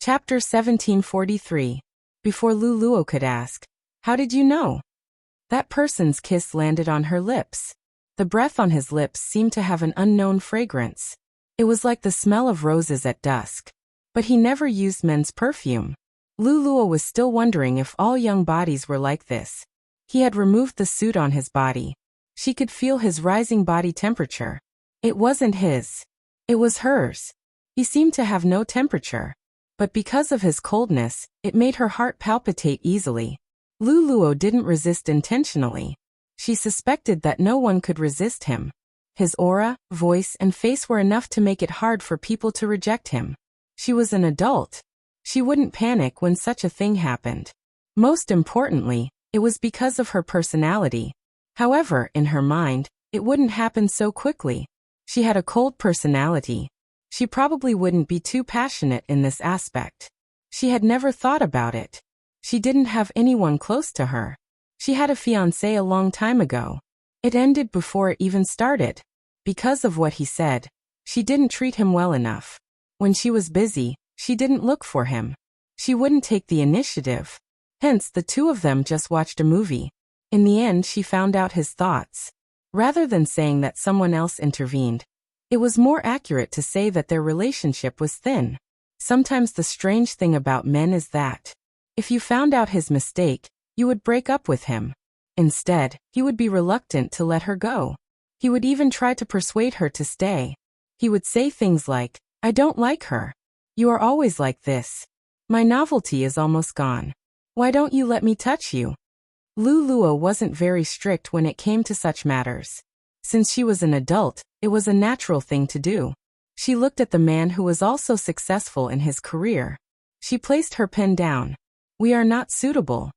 Chapter 1743. Before Luluo could ask, "How did you know?" that person's kiss landed on her lips. The breath on his lips seemed to have an unknown fragrance. It was like the smell of roses at dusk. But he never used men's perfume. Luluo was still wondering if all young bodies were like this. He had removed the suit on his body. She could feel his rising body temperature. It wasn't his. It was hers. He seemed to have no temperature. But because of his coldness, it made her heart palpitate easily. Luluo didn't resist intentionally. She suspected that no one could resist him. His aura, voice, and face were enough to make it hard for people to reject him. She was an adult. She wouldn't panic when such a thing happened. Most importantly, it was because of her personality. However, in her mind, it wouldn't happen so quickly. She had a cold personality. She probably wouldn't be too passionate in this aspect. She had never thought about it. She didn't have anyone close to her. She had a fiancé a long time ago. It ended before it even started. Because of what he said, she didn't treat him well enough. When she was busy, she didn't look for him. She wouldn't take the initiative. Hence, the two of them just watched a movie. In the end, she found out his thoughts. Rather than saying that someone else intervened, it was more accurate to say that their relationship was thin. Sometimes the strange thing about men is that, if you found out his mistake, you would break up with him. Instead, he would be reluctant to let her go. He would even try to persuade her to stay. He would say things like, "I don't like her. You are always like this. My novelty is almost gone. Why don't you let me touch you?" Luluo wasn't very strict when it came to such matters. Since she was an adult, it was a natural thing to do. She looked at the man who was also successful in his career. She placed her pen down. "We are not suitable."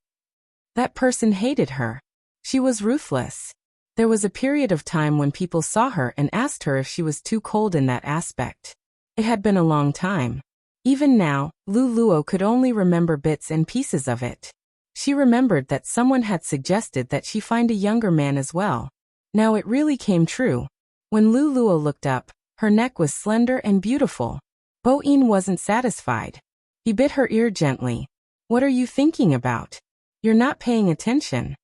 That person hated her. She was ruthless. There was a period of time when people saw her and asked her if she was too cold in that aspect. It had been a long time. Even now, Luluo could only remember bits and pieces of it. She remembered that someone had suggested that she find a younger man as well. Now it really came true. When Luluo looked up, her neck was slender and beautiful. Bo-in wasn't satisfied. He bit her ear gently. "What are you thinking about? You're not paying attention."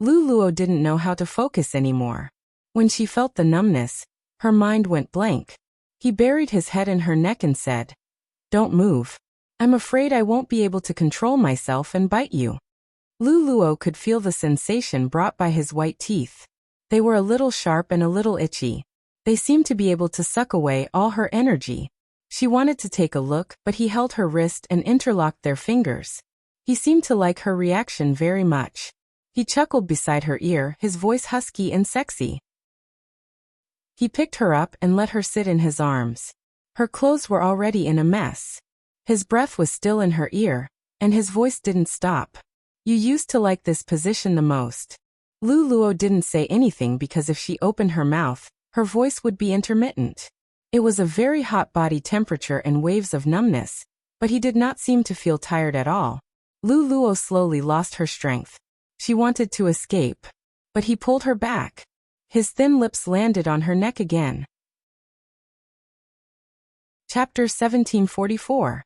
Luluo didn't know how to focus anymore. When she felt the numbness, her mind went blank. He buried his head in her neck and said, "Don't move. I'm afraid I won't be able to control myself and bite you." Luluo could feel the sensation brought by his white teeth. They were a little sharp and a little itchy. They seemed to be able to suck away all her energy. She wanted to take a look, but he held her wrist and interlocked their fingers. He seemed to like her reaction very much. He chuckled beside her ear, his voice husky and sexy. He picked her up and let her sit in his arms. Her clothes were already in a mess. His breath was still in her ear, and his voice didn't stop. "You used to like this position the most." Luluo didn't say anything because if she opened her mouth, her voice would be intermittent. It was a very hot body temperature and waves of numbness, but he did not seem to feel tired at all. Luluo slowly lost her strength. She wanted to escape, but he pulled her back. His thin lips landed on her neck again. Chapter 1744.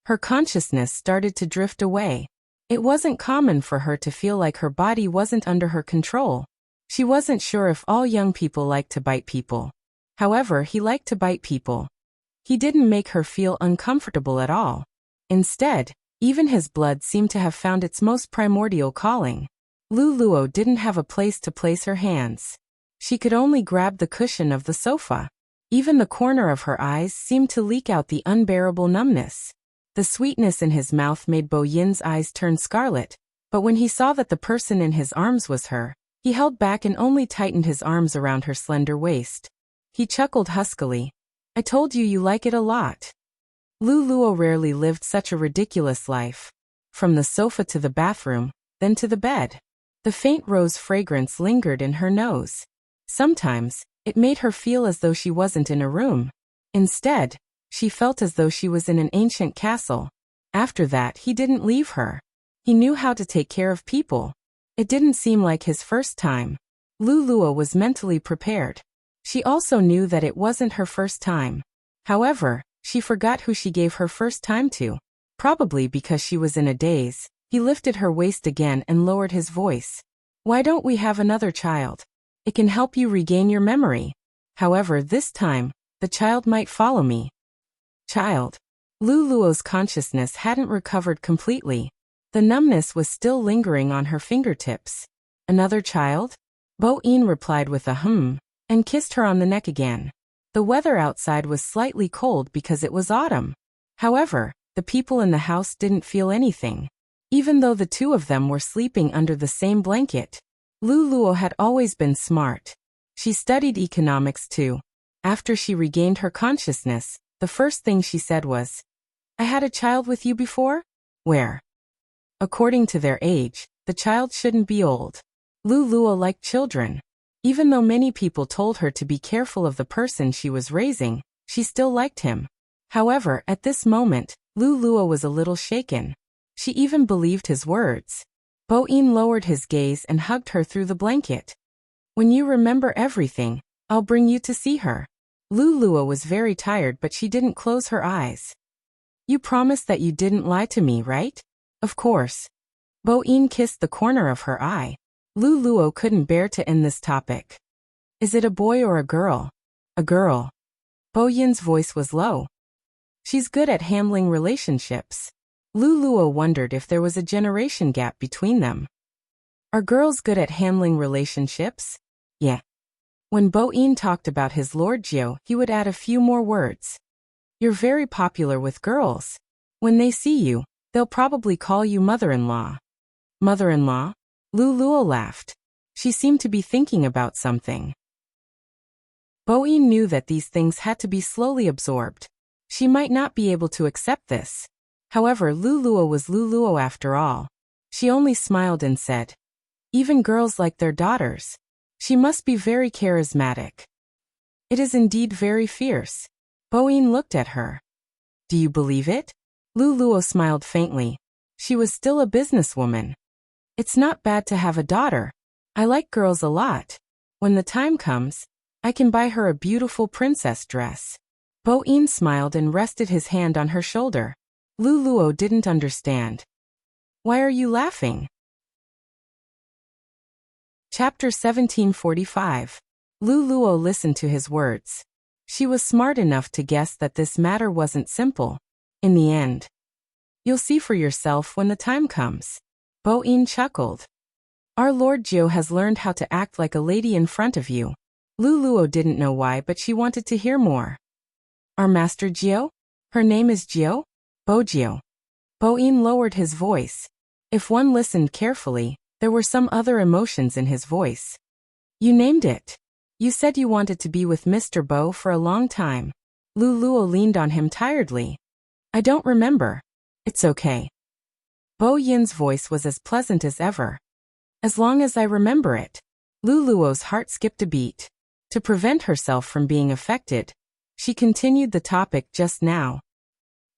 Her consciousness started to drift away. It wasn't common for her to feel like her body wasn't under her control. She wasn't sure if all young people liked to bite people. However, he liked to bite people. He didn't make her feel uncomfortable at all. Instead, even his blood seemed to have found its most primordial calling. Luluo didn't have a place to place her hands. She could only grab the cushion of the sofa. Even the corner of her eyes seemed to leak out the unbearable numbness. The sweetness in his mouth made Bo Yin's eyes turn scarlet, but when he saw that the person in his arms was her, he held back and only tightened his arms around her slender waist. He chuckled huskily. "I told you you like it a lot." Luluo rarely lived such a ridiculous life. From the sofa to the bathroom, then to the bed. The faint rose fragrance lingered in her nose. Sometimes, it made her feel as though she wasn't in a room. Instead, she felt as though she was in an ancient castle. After that, he didn't leave her. He knew how to take care of people. It didn't seem like his first time. Luluo was mentally prepared. She also knew that it wasn't her first time. However, she forgot who she gave her first time to. Probably because she was in a daze, he lifted her waist again and lowered his voice. Why don't we have another child? It can help you regain your memory. However, this time, the child might follow me. Child. Luluo's consciousness hadn't recovered completely. The numbness was still lingering on her fingertips. Another child? Bo-in replied with a and kissed her on the neck again. The weather outside was slightly cold because it was autumn. However, the people in the house didn't feel anything. Even though the two of them were sleeping under the same blanket. Luluo had always been smart. She studied economics too. After she regained her consciousness, the first thing she said was, I had a child with you before? Where? According to their age, the child shouldn't be old. Luluo liked children. Even though many people told her to be careful of the person she was raising, she still liked him. However, at this moment, Luluo was a little shaken. She even believed his words. Bo-in lowered his gaze and hugged her through the blanket. When you remember everything, I'll bring you to see her. Luluo was very tired, but she didn't close her eyes. You promised that you didn't lie to me, right? Of course. Bo-in kissed the corner of her eye. Luluo couldn't bear to end this topic. Is it a boy or a girl? A girl. Bo-yin's voice was low. She's good at handling relationships. Luluo wondered if there was a generation gap between them. Are girls good at handling relationships? Yeah. When Bo-in talked about his Lord Jiao, he would add a few more words. You're very popular with girls. When they see you, they'll probably call you mother-in-law. Mother-in-law? Luluo laughed. She seemed to be thinking about something. Bo-in knew that these things had to be slowly absorbed. She might not be able to accept this. However, Luluo was Luluo after all. She only smiled and said, even girls like their daughters. She must be very charismatic. It is indeed very fierce. Bo-in looked at her. Do you believe it? Luluo smiled faintly. She was still a businesswoman. It's not bad to have a daughter. I like girls a lot. When the time comes, I can buy her a beautiful princess dress. Bo-in smiled and rested his hand on her shoulder. Luluo didn't understand. Why are you laughing? Chapter 1745. Luluo listened to his words. She was smart enough to guess that this matter wasn't simple. In the end, you'll see for yourself when the time comes. Bo-in chuckled. Our Lord Jiao has learned how to act like a lady in front of you. Luluo didn't know why, but she wanted to hear more. Our Master Jiao? Her name is Jiao? Bo-jiao. Bo-in lowered his voice. If one listened carefully, there were some other emotions in his voice. You named it. You said you wanted to be with Mr. Bo for a long time. Luluo leaned on him tiredly. I don't remember. It's okay. Bo-yin's voice was as pleasant as ever. As long as I remember it. Luluo's heart skipped a beat. To prevent herself from being affected, she continued the topic just now.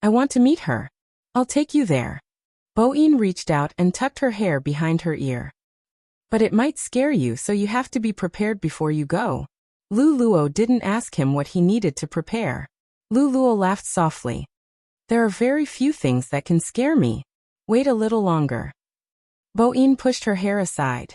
I want to meet her. I'll take you there. Bo-in reached out and tucked her hair behind her ear. But it might scare you, so you have to be prepared before you go. Luluo didn't ask him what he needed to prepare. Luluo laughed softly. There are very few things that can scare me. Wait a little longer. Bo-in pushed her hair aside.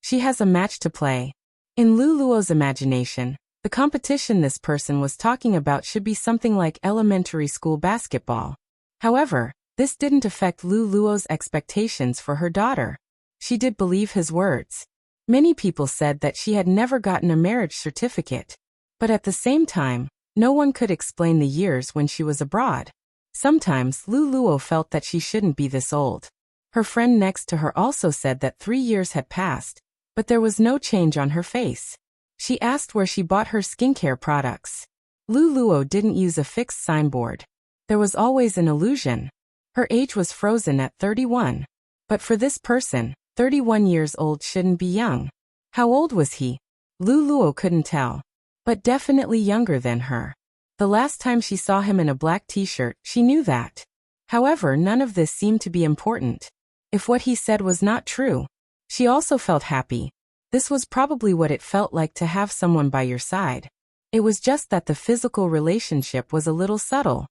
She has a match to play. In Luluo's imagination, the competition this person was talking about should be something like elementary school basketball. However, this didn't affect Luluo's expectations for her daughter. She did believe his words. Many people said that she had never gotten a marriage certificate. But at the same time, no one could explain the years when she was abroad. Sometimes Luluo felt that she shouldn't be this old. Her friend next to her also said that 3 years had passed, but there was no change on her face. She asked where she bought her skincare products. Luluo didn't use a fixed signboard. There was always an illusion. Her age was frozen at 31. But for this person, 31 years old shouldn't be young. How old was he? Luluo couldn't tell. But definitely younger than her. The last time she saw him in a black t-shirt, she knew that. However, none of this seemed to be important. If what he said was not true, she also felt happy. This was probably what it felt like to have someone by your side. It was just that the physical relationship was a little subtle.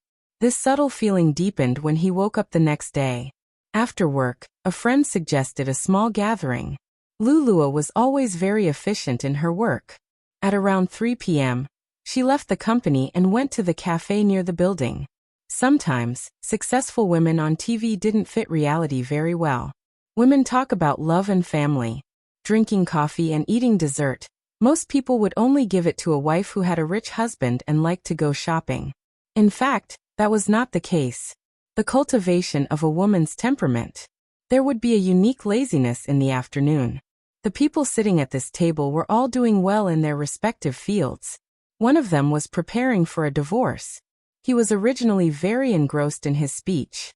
This subtle feeling deepened when he woke up the next day. After work, a friend suggested a small gathering. Luluo was always very efficient in her work. At around 3 p.m., she left the company and went to the cafe near the building. Sometimes, successful women on TV didn't fit reality very well. Women talk about love and family, drinking coffee and eating dessert. Most people would only give it to a wife who had a rich husband and liked to go shopping. In fact, that was not the case. The cultivation of a woman's temperament. There would be a unique laziness in the afternoon. The people sitting at this table were all doing well in their respective fields. One of them was preparing for a divorce. He was originally very engrossed in his speech.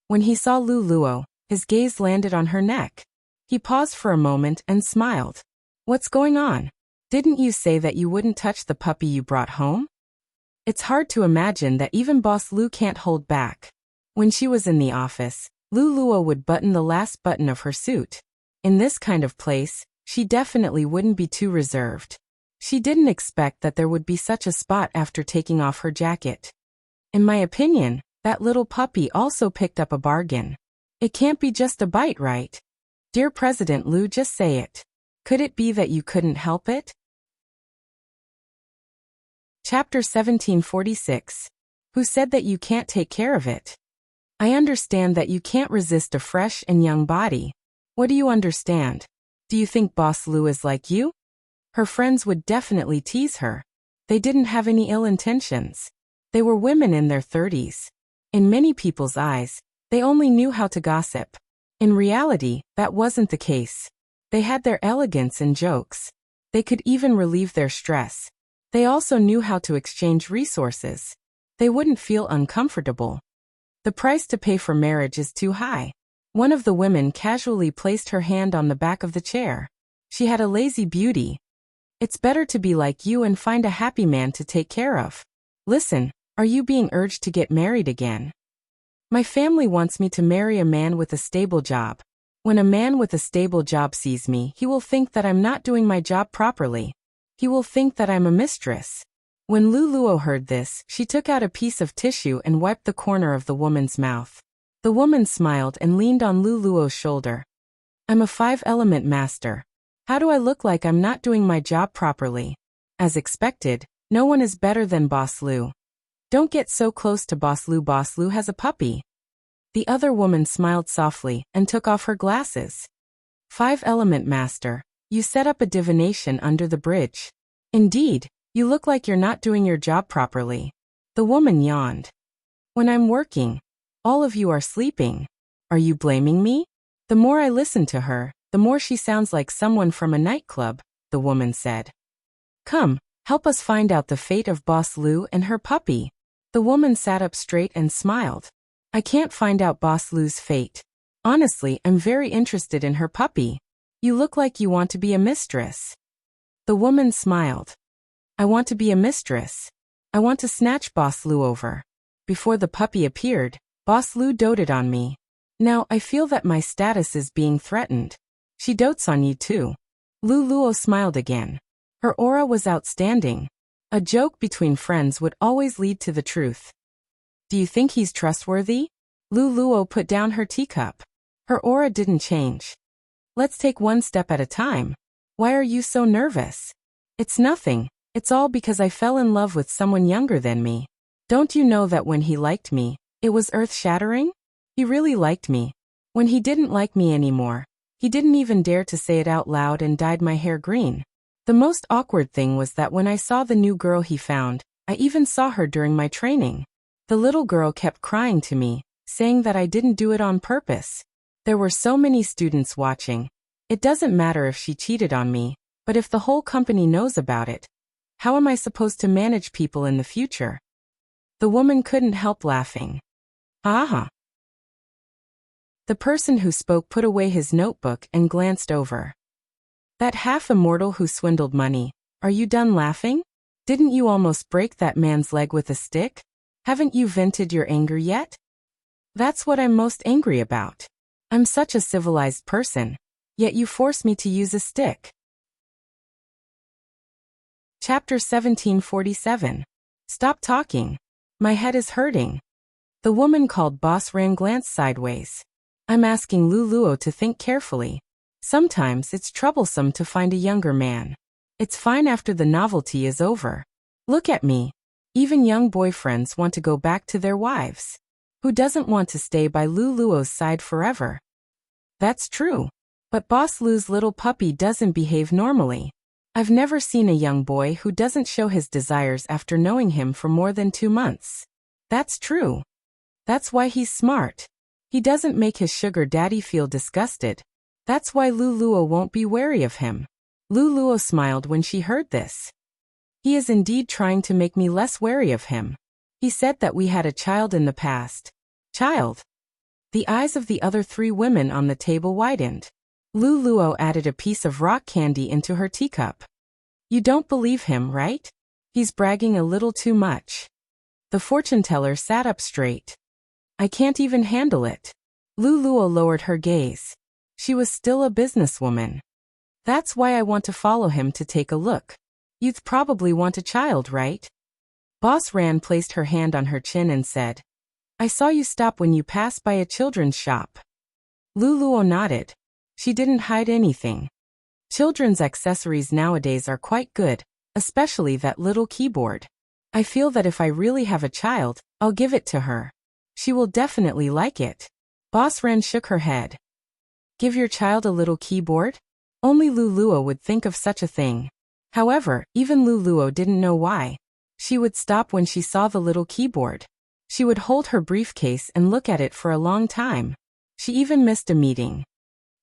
When he saw Luluo, his gaze landed on her neck. He paused for a moment and smiled. "What's going on? Didn't you say that you wouldn't touch the puppy you brought home?" It's hard to imagine that even Boss Lu can't hold back. When she was in the office, Luluo would button the last button of her suit. In this kind of place, she definitely wouldn't be too reserved. She didn't expect that there would be such a spot after taking off her jacket. In my opinion, that little puppy also picked up a bargain. It can't be just a bite, right? Dear President Lu, just say it. Could it be that you couldn't help it? Chapter 1746. Who said that you can't take care of it? I understand that you can't resist a fresh and young body. What do you understand? Do you think Boss Lu is like you? Her friends would definitely tease her. They didn't have any ill intentions. They were women in their 30s. In many people's eyes, they only knew how to gossip. In reality, that wasn't the case. They had their elegance and jokes. They could even relieve their stress. They also knew how to exchange resources. They wouldn't feel uncomfortable. The price to pay for marriage is too high. One of the women casually placed her hand on the back of the chair. She had a lazy beauty. It's better to be like you and find a happy man to take care of. Listen, are you being urged to get married again? My family wants me to marry a man with a stable job. When a man with a stable job sees me, he will think that I'm not doing my job properly. He will think that I'm a mistress. When Luluo heard this, she took out a piece of tissue and wiped the corner of the woman's mouth. The woman smiled and leaned on Luluo's shoulder. I'm a 5-element master. How do I look like I'm not doing my job properly? As expected, no one is better than Boss Lu. Don't get so close to Boss Lu. Boss Lu has a puppy. The other woman smiled softly and took off her glasses. 5-element master, you set up a divination under the bridge. Indeed, you look like you're not doing your job properly. The woman yawned. When I'm working, all of you are sleeping. Are you blaming me? The more I listen to her, the more she sounds like someone from a nightclub, the woman said. Come, help us find out the fate of Boss Lu and her puppy. The woman sat up straight and smiled. I can't find out Boss Lu's fate. Honestly, I'm very interested in her puppy. You look like you want to be a mistress. The woman smiled. I want to be a mistress. I want to snatch Boss Lu over. Before the puppy appeared, Boss Lu doted on me. Now I feel that my status is being threatened. She dotes on you too. Luluo smiled again. Her aura was outstanding. A joke between friends would always lead to the truth. Do you think he's trustworthy? Luluo put down her teacup. Her aura didn't change. Let's take one step at a time. Why are you so nervous? It's nothing. It's all because I fell in love with someone younger than me. Don't you know that when he liked me, it was earth-shattering? He really liked me. When he didn't like me anymore, he didn't even dare to say it out loud and dyed my hair green. The most awkward thing was that when I saw the new girl he found, I even saw her during my training. The little girl kept crying to me, saying that I didn't do it on purpose. There were so many students watching. It doesn't matter if she cheated on me, but if the whole company knows about it, how am I supposed to manage people in the future? The woman couldn't help laughing. Ha. The person who spoke put away his notebook and glanced over. That half-immortal who swindled money, are you done laughing? Didn't you almost break that man's leg with a stick? Haven't you vented your anger yet? That's what I'm most angry about. I'm such a civilized person, yet you force me to use a stick. Chapter 1747. Stop talking. My head is hurting. The woman called Boss Ran glanced sideways. I'm asking Luluo to think carefully. Sometimes it's troublesome to find a younger man. It's fine after the novelty is over. Look at me. Even young boyfriends want to go back to their wives. Who doesn't want to stay by Luluo's side forever? That's true. But Boss Lu's little puppy doesn't behave normally. I've never seen a young boy who doesn't show his desires after knowing him for more than 2 months. That's true. That's why he's smart. He doesn't make his sugar daddy feel disgusted. That's why Luluo won't be wary of him. Luluo smiled when she heard this. He is indeed trying to make me less wary of him. He said that we had a child in the past. Child? The eyes of the other 3 women on the table widened. Luluo added a piece of rock candy into her teacup. You don't believe him, right? He's bragging a little too much. The fortune teller sat up straight. I can't even handle it. Luluo lowered her gaze. She was still a businesswoman. That's why I want to follow him to take a look. You'd probably want a child, right? Boss Ran placed her hand on her chin and said, I saw you stop when you passed by a children's shop. Luluo nodded. She didn't hide anything. Children's accessories nowadays are quite good, especially that little keyboard. I feel that if I really have a child, I'll give it to her. She will definitely like it. Boss Ran shook her head. Give your child a little keyboard? Only Luluo would think of such a thing. However, even Luluo didn't know why. She would stop when she saw the little keyboard. She would hold her briefcase and look at it for a long time. She even missed a meeting.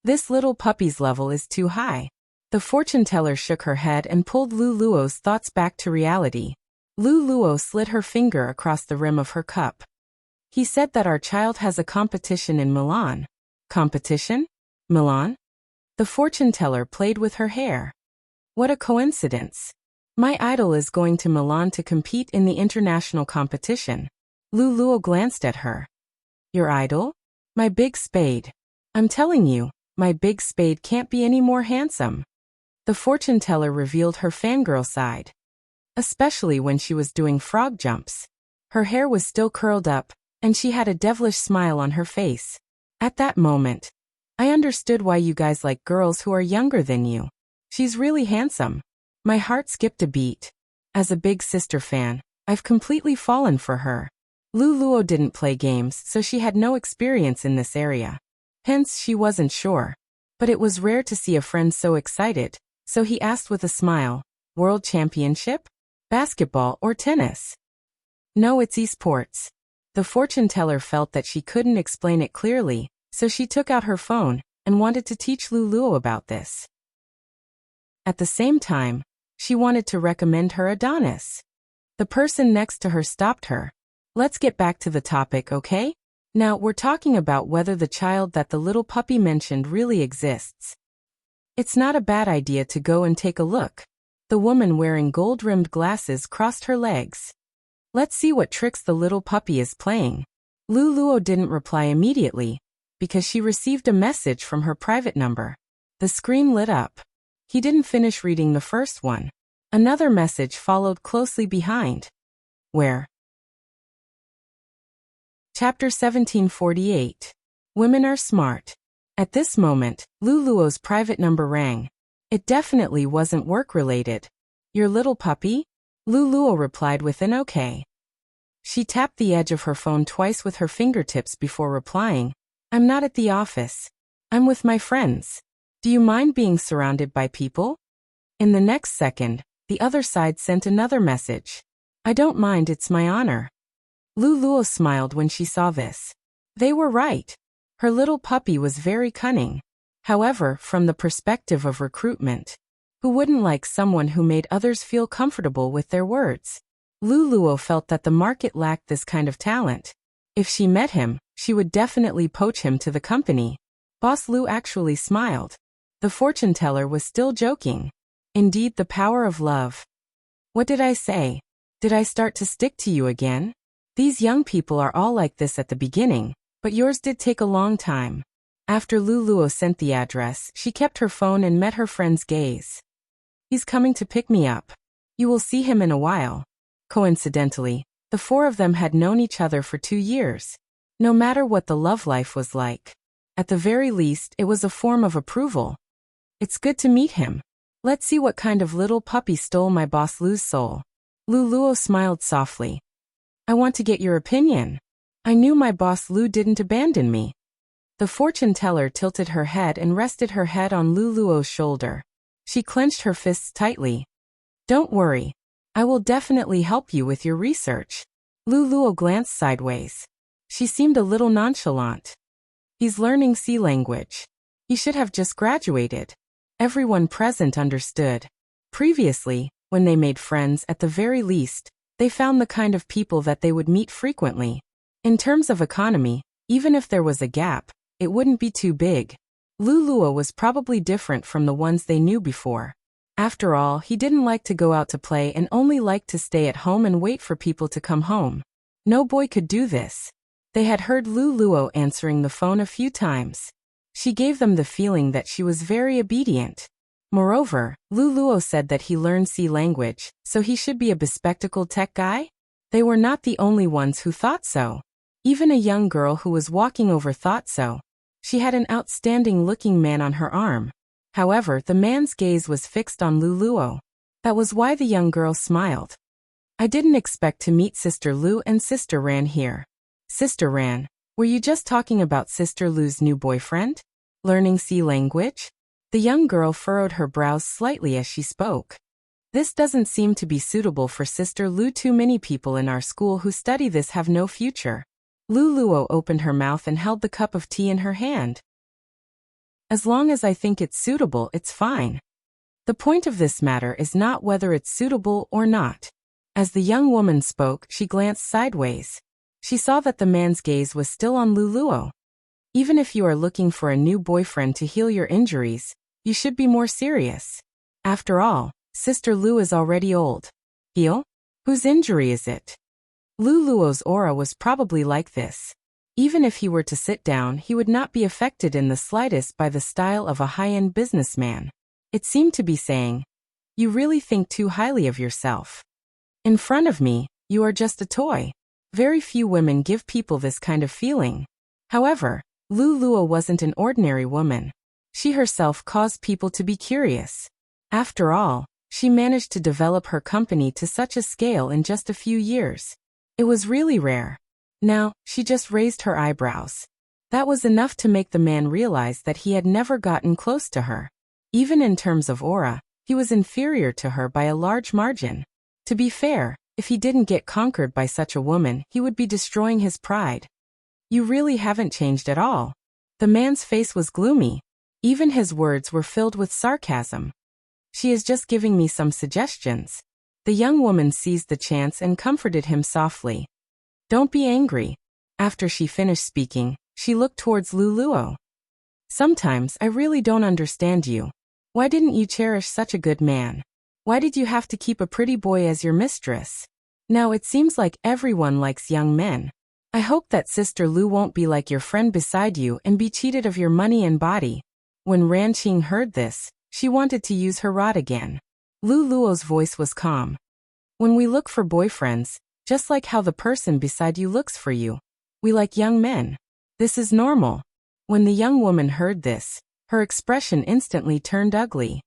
This little puppy's level is too high. The fortune teller shook her head and pulled Luluo's thoughts back to reality. Luluo slid her finger across the rim of her cup. He said that our child has a competition in Milan. Competition? Milan? The fortune teller played with her hair. What a coincidence. My idol is going to Milan to compete in the international competition. Luluo glanced at her. Your idol? My big spade. I'm telling you, my big spade can't be any more handsome. The fortune teller revealed her fangirl side. Especially when she was doing frog jumps. Her hair was still curled up, and she had a devilish smile on her face. At that moment, I understood why you guys like girls who are younger than you. She's really handsome. My heart skipped a beat. As a big sister fan, I've completely fallen for her. Luluo didn't play games, so she had no experience in this area. Hence, she wasn't sure. But it was rare to see a friend so excited, so he asked with a smile, World Championship? Basketball or tennis? No, it's esports. The fortune teller felt that she couldn't explain it clearly, so she took out her phone and wanted to teach Luluo about this. At the same time, she wanted to recommend her Adonis. The person next to her stopped her. Let's get back to the topic, okay? Now, we're talking about whether the child that the little puppy mentioned really exists. It's not a bad idea to go and take a look. The woman wearing gold-rimmed glasses crossed her legs. Let's see what tricks the little puppy is playing. Luluo didn't reply immediately, because she received a message from her private number. The screen lit up. He didn't finish reading the first one. Another message followed closely behind. Where? Chapter 1748. Women are smart. At this moment, Luluo's private number rang. It definitely wasn't work-related. Your little puppy? Luluo replied with an okay. She tapped the edge of her phone twice with her fingertips before replying. I'm not at the office. I'm with my friends. Do you mind being surrounded by people? In the next second, the other side sent another message. I don't mind, it's my honor. Luluo smiled when she saw this. They were right. Her little puppy was very cunning. However, from the perspective of recruitment, who wouldn't like someone who made others feel comfortable with their words? Luluo felt that the market lacked this kind of talent. If she met him, she would definitely poach him to the company. Boss Lu actually smiled. The fortune teller was still joking. Indeed, the power of love. What did I say? Did I start to stick to you again? These young people are all like this at the beginning, but yours did take a long time. After Luluo sent the address, she kept her phone and met her friend's gaze. He's coming to pick me up. You will see him in a while. Coincidentally, The four of them had known each other for 2 years. No matter what the love life was like, at the very least, it was a form of approval. It's good to meet him. Let's see what kind of little puppy stole my boss Lu's soul. Lu Luo smiled softly. I want to get your opinion. I knew my boss Lu didn't abandon me. The fortune teller tilted her head and rested her head on Lu Luo's shoulder. She clenched her fists tightly. Don't worry. I will definitely help you with your research. Lu Luo glanced sideways. She seemed a little nonchalant. He's learning C language. He should have just graduated. Everyone present understood. Previously, when they made friends, at the very least, they found the kind of people that they would meet frequently. In terms of economy, even if there was a gap, it wouldn't be too big. Lu Luo was probably different from the ones they knew before. After all, he didn't like to go out to play and only liked to stay at home and wait for people to come home. No boy could do this. They had heard Lu Luo answering the phone a few times. She gave them the feeling that she was very obedient. Moreover, Lu Luo said that he learned C language, so he should be a bespectacled tech guy? They were not the only ones who thought so. Even a young girl who was walking over thought so. She had an outstanding-looking man on her arm. However, the man's gaze was fixed on Lu Luo. That was why the young girl smiled. I didn't expect to meet Sister Lu and Sister Ran here. Sister Ran, were you just talking about Sister Lu's new boyfriend? Learning C language? The young girl furrowed her brows slightly as she spoke. This doesn't seem to be suitable for Sister Lu. Too many people in our school who study this have no future. Lu Luo opened her mouth and held the cup of tea in her hand. As long as I think it's suitable, it's fine. The point of this matter is not whether it's suitable or not. As the young woman spoke, she glanced sideways. She saw that the man's gaze was still on Lu Luo. Even if you are looking for a new boyfriend to heal your injuries, you should be more serious. After all, Sister Lu is already old. Heal? Whose injury is it? Lu Luo's aura was probably like this. Even if he were to sit down, he would not be affected in the slightest by the style of a high-end businessman. It seemed to be saying, you really think too highly of yourself. In front of me, you are just a toy. Very few women give people this kind of feeling. However, Lu Luo wasn't an ordinary woman. She herself caused people to be curious. After all, she managed to develop her company to such a scale in just a few years. It was really rare. Now, she just raised her eyebrows. That was enough to make the man realize that he had never gotten close to her. Even in terms of aura, he was inferior to her by a large margin. To be fair, if he didn't get conquered by such a woman, he would be destroying his pride. You really haven't changed at all. The man's face was gloomy. Even his words were filled with sarcasm. She is just giving me some suggestions. The young woman seized the chance and comforted him softly. Don't be angry. After she finished speaking, she looked towards Lu Luo. Sometimes I really don't understand you. Why didn't you cherish such a good man? Why did you have to keep a pretty boy as your mistress? Now it seems like everyone likes young men. I hope that Sister Lu won't be like your friend beside you and be cheated of your money and body. When Ran Qing heard this, she wanted to use her rod again. Lu Luo's voice was calm. When we look for boyfriends, just like how the person beside you looks for you, we like young men. This is normal. When the young woman heard this, her expression instantly turned ugly.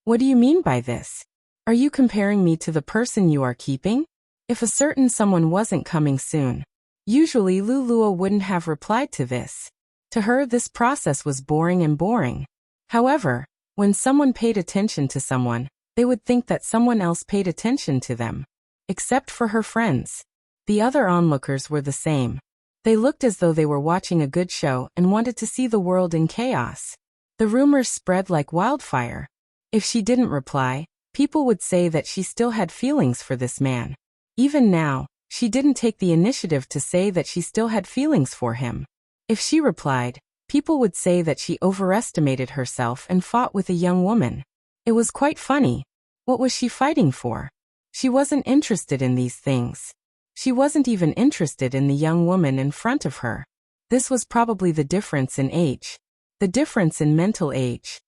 What do you mean by this? Are you comparing me to the person you are keeping? If a certain someone wasn't coming soon, usually Lu Luo wouldn't have replied to this. To her, this process was boring. However, when someone paid attention to someone, they would think that someone else paid attention to them. Except for her friends. The other onlookers were the same. They looked as though they were watching a good show and wanted to see the world in chaos. The rumors spread like wildfire. If she didn't reply, people would say that she still had feelings for this man. Even now, she didn't take the initiative to say that she still had feelings for him. If she replied, people would say that she overestimated herself and fought with a young woman. It was quite funny. What was she fighting for? She wasn't interested in these things. She wasn't even interested in the young woman in front of her. This was probably the difference in age. The difference in mental age.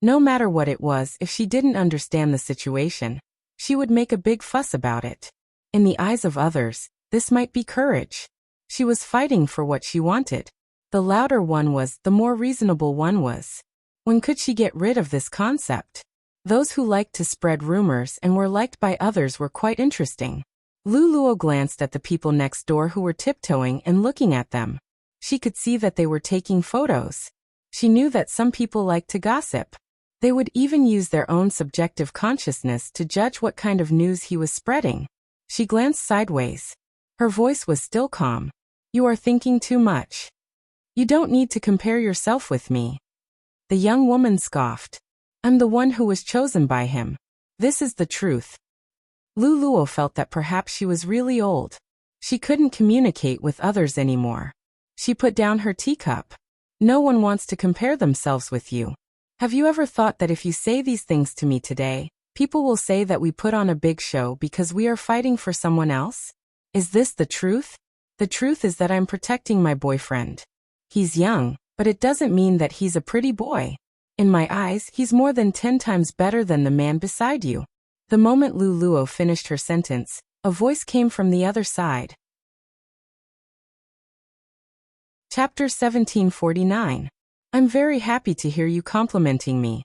No matter what it was, if she didn't understand the situation, she would make a big fuss about it. In the eyes of others, this might be courage. She was fighting for what she wanted. The louder one was, the more reasonable one was. When could she get rid of this concept? Those who liked to spread rumors and were liked by others were quite interesting. Luluo glanced at the people next door who were tiptoeing and looking at them. She could see that they were taking photos. She knew that some people liked to gossip. They would even use their own subjective consciousness to judge what kind of news he was spreading. She glanced sideways. Her voice was still calm. You are thinking too much. You don't need to compare yourself with me. The young woman scoffed. I'm the one who was chosen by him. This is the truth. Luluo felt that perhaps she was really old. She couldn't communicate with others anymore. She put down her teacup. No one wants to compare themselves with you. Have you ever thought that if you say these things to me today, people will say that we put on a big show because we are fighting for someone else? Is this the truth? The truth is that I'm protecting my boyfriend. He's young, but it doesn't mean that he's a pretty boy. In my eyes, he's more than 10 times better than the man beside you. The moment Luluo finished her sentence, a voice came from the other side. Chapter 1749. I'm very happy to hear you complimenting me.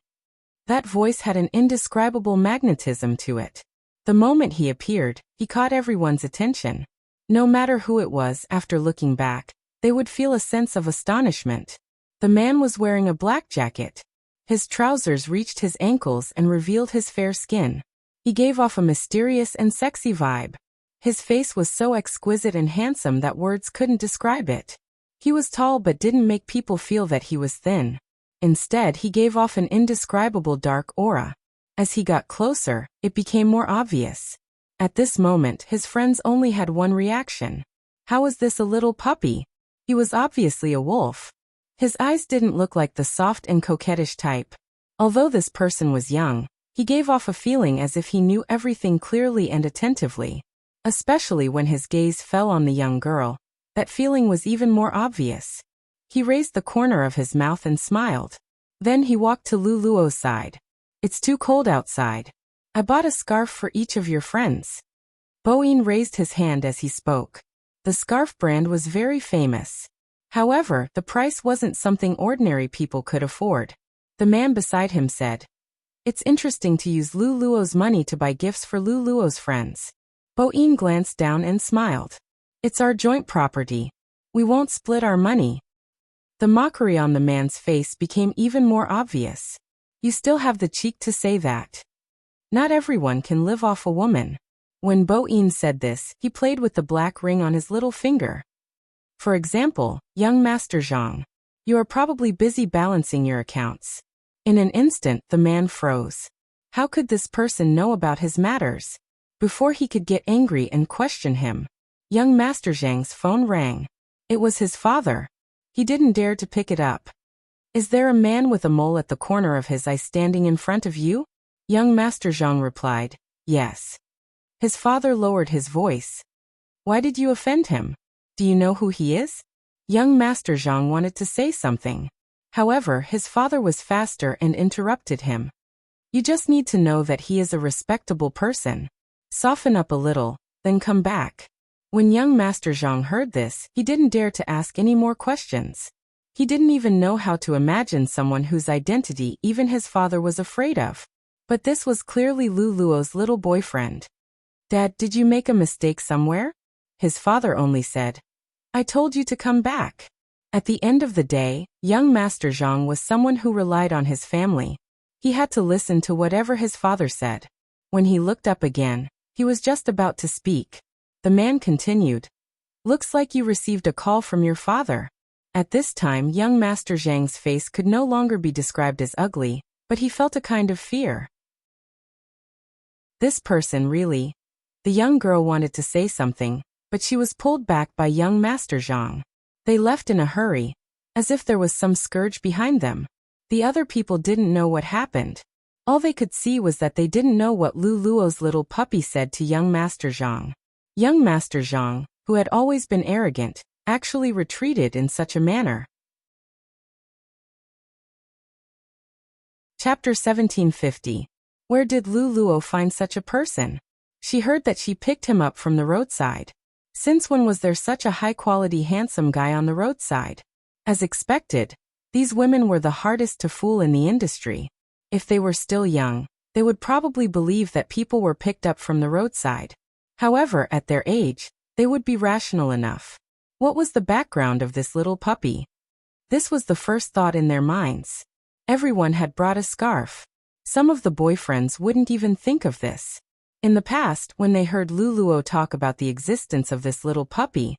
That voice had an indescribable magnetism to it. The moment he appeared, he caught everyone's attention. No matter who it was, after looking back, they would feel a sense of astonishment. The man was wearing a black jacket. His trousers reached his ankles and revealed his fair skin. He gave off a mysterious and sexy vibe. His face was so exquisite and handsome that words couldn't describe it. He was tall but didn't make people feel that he was thin. Instead, he gave off an indescribable dark aura. As he got closer, it became more obvious. At this moment, his friends only had one reaction. How was this a little puppy? He was obviously a wolf. His eyes didn't look like the soft and coquettish type. Although this person was young, he gave off a feeling as if he knew everything clearly and attentively. Especially when his gaze fell on the young girl, that feeling was even more obvious. He raised the corner of his mouth and smiled. Then he walked to Luluo's side. It's too cold outside. I bought a scarf for each of your friends. Boeing raised his hand as he spoke. The scarf brand was very famous. However, the price wasn't something ordinary people could afford. The man beside him said, It's interesting to use Luluo's money to buy gifts for Luluo's friends. Boeing glanced down and smiled. It's our joint property. We won't split our money. The mockery on the man's face became even more obvious. You still have the cheek to say that. Not everyone can live off a woman. When Boeing said this, he played with the black ring on his little finger. For example, young Master Zhang. You are probably busy balancing your accounts. In an instant, the man froze. How could this person know about his matters? Before he could get angry and question him, young Master Zhang's phone rang. It was his father. He didn't dare to pick it up. Is there a man with a mole at the corner of his eye standing in front of you? Young Master Zhang replied, Yes. His father lowered his voice. Why did you offend him? Do you know who he is? Young Master Zhang wanted to say something. However, his father was faster and interrupted him. You just need to know that he is a respectable person. Soften up a little, then come back. When young Master Zhang heard this, he didn't dare to ask any more questions. He didn't even know how to imagine someone whose identity even his father was afraid of. But this was clearly Luluo's little boyfriend. Dad, did you make a mistake somewhere? His father only said, I told you to come back. At the end of the day, young Master Zhang was someone who relied on his family. He had to listen to whatever his father said. When he looked up again, he was just about to speak. The man continued, Looks like you received a call from your father. At this time, young Master Zhang's face could no longer be described as ugly, but he felt a kind of fear. This person really. The young girl wanted to say something, but she was pulled back by young Master Zhang. They left in a hurry, as if there was some scourge behind them. The other people didn't know what happened. All they could see was that they didn't know what Luluo's little puppy said to young Master Zhang. Young Master Zhang, who had always been arrogant, actually retreated in such a manner. Chapter 1750. Where did Luluo find such a person? She heard that she picked him up from the roadside. Since when was there such a high-quality handsome guy on the roadside? As expected, these women were the hardest to fool in the industry. If they were still young, they would probably believe that people were picked up from the roadside. However, at their age, they would be rational enough. What was the background of this little puppy? This was the first thought in their minds. Everyone had brought a scarf. Some of the boyfriends wouldn't even think of this. In the past, when they heard Luluo talk about the existence of this little puppy,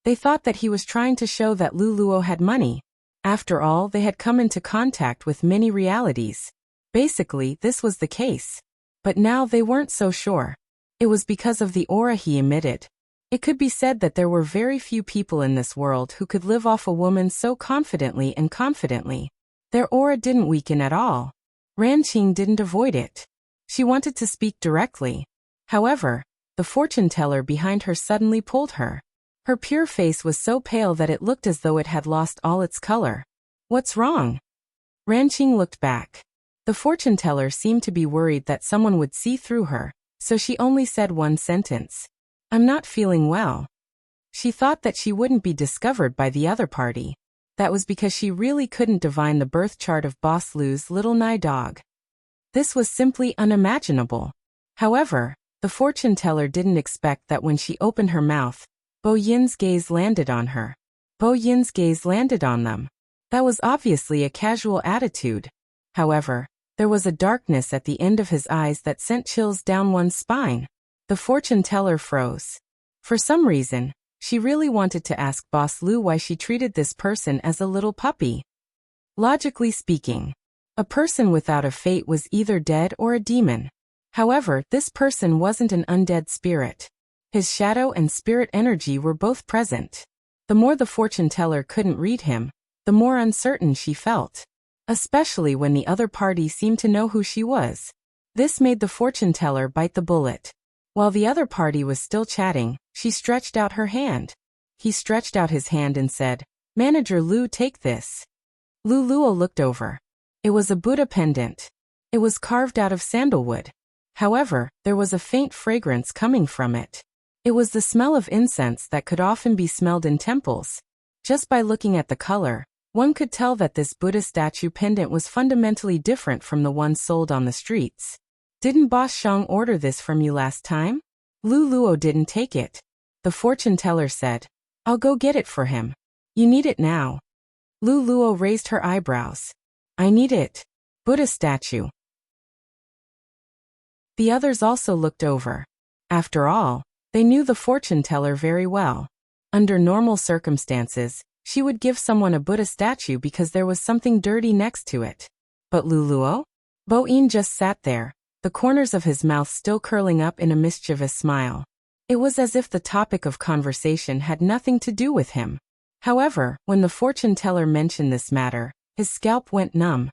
they thought that he was trying to show that Luluo had money. After all, they had come into contact with many realities. Basically, this was the case. But now they weren't so sure. It was because of the aura he emitted. It could be said that there were very few people in this world who could live off a woman so confidently and confidently. Their aura didn't weaken at all. Ranqing didn't avoid it. She wanted to speak directly. However, the fortune teller behind her suddenly pulled her. Her pure face was so pale that it looked as though it had lost all its color. What's wrong? Ranqing looked back. The fortune teller seemed to be worried that someone would see through her, so she only said one sentence. I'm not feeling well. She thought that she wouldn't be discovered by the other party. That was because she really couldn't divine the birth chart of Boss Lu's little Nai dog. This was simply unimaginable. However, the fortune teller didn't expect that when she opened her mouth, Bo Yin's gaze landed on her. Bo Yin's gaze landed on them. That was obviously a casual attitude. However, there was a darkness at the end of his eyes that sent chills down one's spine. The fortune teller froze. For some reason, she really wanted to ask Boss Lu why she treated this person as a little puppy. Logically speaking, a person without a fate was either dead or a demon. However, this person wasn't an undead spirit. His shadow and spirit energy were both present. The more the fortune teller couldn't read him, the more uncertain she felt. Especially when the other party seemed to know who she was. This made the fortune teller bite the bullet. While the other party was still chatting, she stretched out her hand. He stretched out his hand and said, "Manager Lu, take this." Lu Luo looked over. It was a Buddha pendant. It was carved out of sandalwood. However, there was a faint fragrance coming from it. It was the smell of incense that could often be smelled in temples. Just by looking at the color, one could tell that this Buddha statue pendant was fundamentally different from the ones sold on the streets. Didn't Boss Shang order this from you last time? Lu Luo didn't take it. The fortune teller said, I'll go get it for him. You need it now. Lu Luo raised her eyebrows. I need it. Buddha statue. The others also looked over. After all, they knew the fortune teller very well. Under normal circumstances, she would give someone a Buddha statue because there was something dirty next to it. But Lu Luo? Bo Yin just sat there, the corners of his mouth still curling up in a mischievous smile. It was as if the topic of conversation had nothing to do with him. However, when the fortune teller mentioned this matter, his scalp went numb.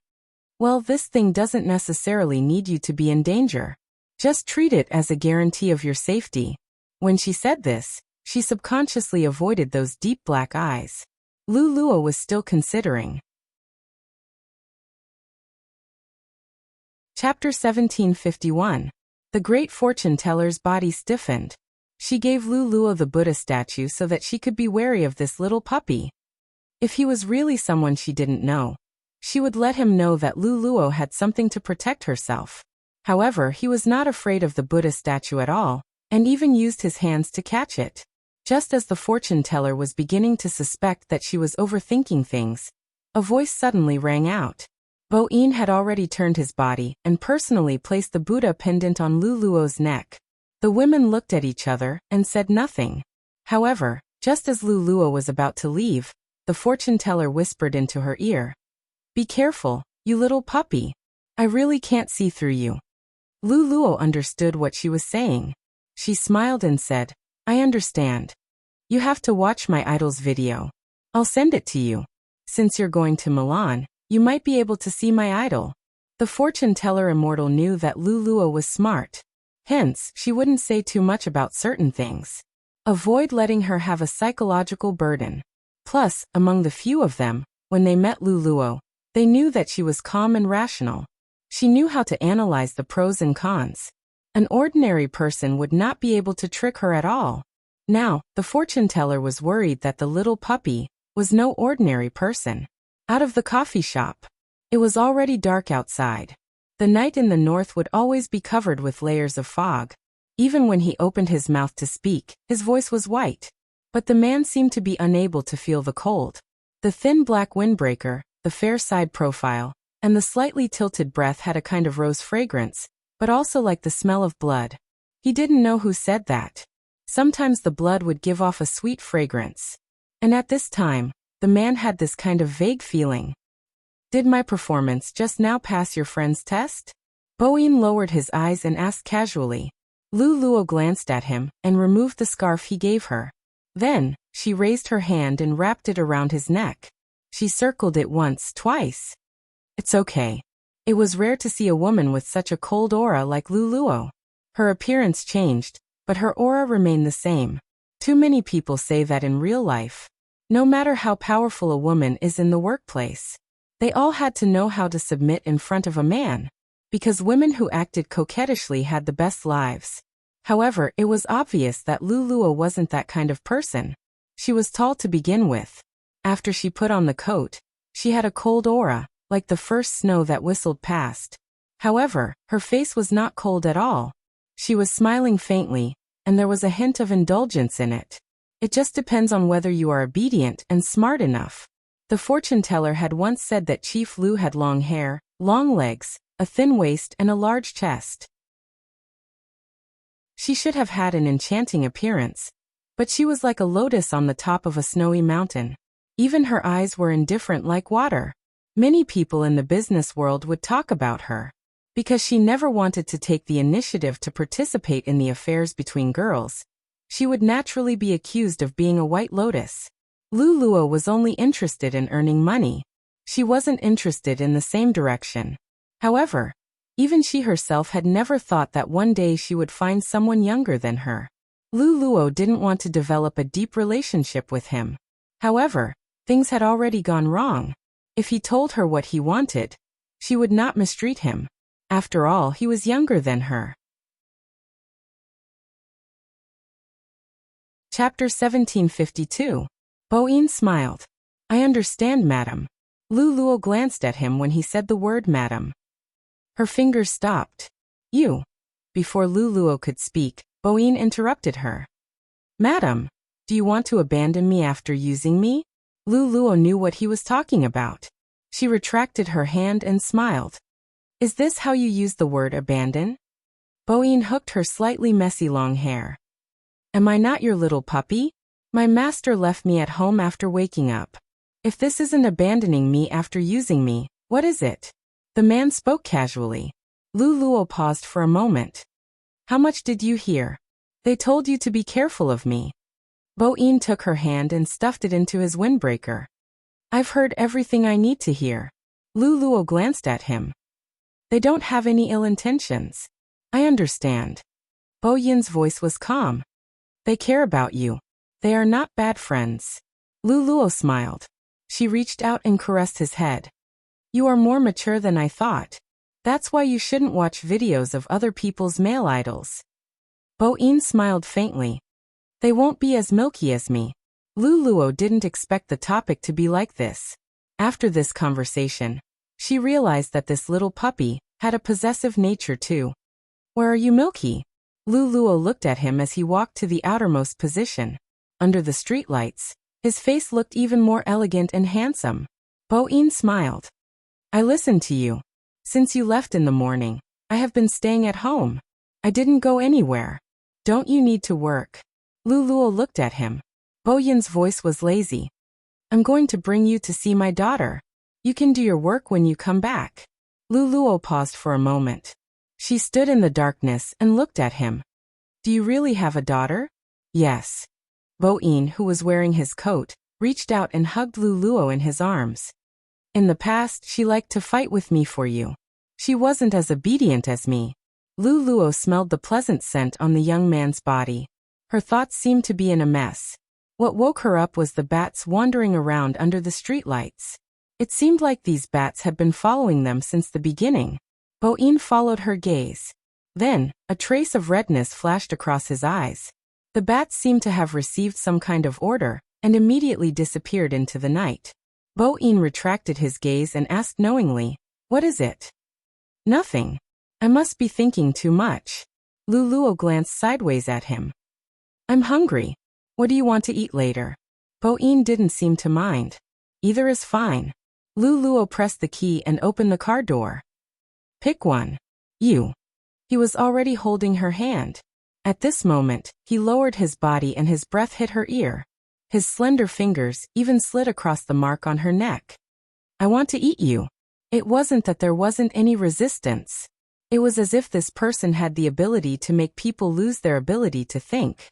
Well, this thing doesn't necessarily need you to be in danger. Just treat it as a guarantee of your safety. When she said this, she subconsciously avoided those deep black eyes. Lu Luo was still considering. Chapter 1751. The great fortune teller's body stiffened. She gave Lu Luo the Buddha statue so that she could be wary of this little puppy. If he was really someone she didn't know, she would let him know that Lu Luo had something to protect herself. However, he was not afraid of the Buddha statue at all, and even used his hands to catch it. Just as the fortune teller was beginning to suspect that she was overthinking things, a voice suddenly rang out. Bo Yin had already turned his body and personally placed the Buddha pendant on Lu Luo's neck. The women looked at each other and said nothing. However, just as Lu Luo was about to leave, the fortune teller whispered into her ear. Be careful, you little puppy. I really can't see through you. Lu Luo understood what she was saying. She smiled and said, I understand. You have to watch my idol's video. I'll send it to you. Since you're going to Milan, you might be able to see my idol. The fortune teller immortal knew that Lu Luo was smart. Hence, she wouldn't say too much about certain things. Avoid letting her have a psychological burden. Plus, among the few of them, when they met Lu Luo, they knew that she was calm and rational. She knew how to analyze the pros and cons. An ordinary person would not be able to trick her at all. Now, the fortune teller was worried that the little puppy was no ordinary person. Out of the coffee shop. It was already dark outside. The night in the north would always be covered with layers of fog. Even when he opened his mouth to speak, his voice was white. But the man seemed to be unable to feel the cold. The thin black windbreaker, the fair side profile, and the slightly tilted breath had a kind of rose fragrance, but also like the smell of blood. He didn't know who said that. Sometimes the blood would give off a sweet fragrance. And at this time, the man had this kind of vague feeling. Did my performance just now pass your friend's test? Boeing lowered his eyes and asked casually. Lu Luo glanced at him and removed the scarf he gave her. Then, she raised her hand and wrapped it around his neck. She circled it once, twice. It's okay. It was rare to see a woman with such a cold aura like Lu Luo. Her appearance changed, but her aura remained the same. Too many people say that in real life. No matter how powerful a woman is in the workplace, they all had to know how to submit in front of a man. Because women who acted coquettishly had the best lives. However, it was obvious that Lu Luo wasn't that kind of person. She was tall to begin with. After she put on the coat, she had a cold aura, like the first snow that whistled past. However, her face was not cold at all. She was smiling faintly, and there was a hint of indulgence in it. It just depends on whether you are obedient and smart enough. The fortune teller had once said that Chief Lu had long hair, long legs, a thin waist and a large chest. She should have had an enchanting appearance, but she was like a lotus on the top of a snowy mountain. Even her eyes were indifferent like water. Many people in the business world would talk about her. Because she never wanted to take the initiative to participate in the affairs between girls, she would naturally be accused of being a white lotus. Lu Luo was only interested in earning money. She wasn't interested in the same direction. However, even she herself had never thought that one day she would find someone younger than her. Lu Luo didn't want to develop a deep relationship with him. However, things had already gone wrong. If he told her what he wanted, she would not mistreat him. After all, he was younger than her. Chapter 1752. Boeing smiled. I understand, madam. Lu Luo glanced at him when he said the word madam. Her fingers stopped. You. Before Lu Luo could speak, Boeing interrupted her. Madam, do you want to abandon me after using me? Lu Luo knew what he was talking about. She retracted her hand and smiled. Is this how you use the word abandon? Boeing hooked her slightly messy long hair. Am I not your little puppy? My master left me at home after waking up. If this isn't abandoning me after using me, what is it? The man spoke casually. Lu Luo paused for a moment. How much did you hear? They told you to be careful of me. Boeing took her hand and stuffed it into his windbreaker. I've heard everything I need to hear. Lu Luo glanced at him. They don't have any ill intentions. I understand. Bo Yin's voice was calm. They care about you. They are not bad friends. Lu Luo smiled. She reached out and caressed his head. You are more mature than I thought. That's why you shouldn't watch videos of other people's male idols. Bo Yin smiled faintly. They won't be as milky as me. Lu Luo didn't expect the topic to be like this. After this conversation, she realized that this little puppy had a possessive nature too. Where are you, Milky? Lu Luo looked at him as he walked to the outermost position. Under the streetlights, his face looked even more elegant and handsome. Bo Yin smiled. I listened to you. Since you left in the morning, I have been staying at home. I didn't go anywhere. Don't you need to work? Lu Luo looked at him. Bo Yin's voice was lazy. I'm going to bring you to see my daughter. You can do your work when you come back. Lu Luo paused for a moment. She stood in the darkness and looked at him. Do you really have a daughter? Yes. Bo Yin, who was wearing his coat, reached out and hugged Lu Luo in his arms. In the past, she liked to fight with me for you. She wasn't as obedient as me. Lu Luo smelled the pleasant scent on the young man's body. Her thoughts seemed to be in a mess. What woke her up was the bats wandering around under the streetlights. It seemed like these bats had been following them since the beginning. Bo Yin followed her gaze. Then, a trace of redness flashed across his eyes. The bat seemed to have received some kind of order, and immediately disappeared into the night. Bo-in retracted his gaze and asked knowingly, "What is it?" "Nothing. I must be thinking too much." Luluo glanced sideways at him. "I'm hungry. What do you want to eat later?" Bo-in didn't seem to mind. "Either is fine." Luluo pressed the key and opened the car door. "Pick one. You." He was already holding her hand. At this moment, he lowered his body and his breath hit her ear. His slender fingers even slid across the mark on her neck. "I want to eat you." It wasn't that there wasn't any resistance. It was as if this person had the ability to make people lose their ability to think.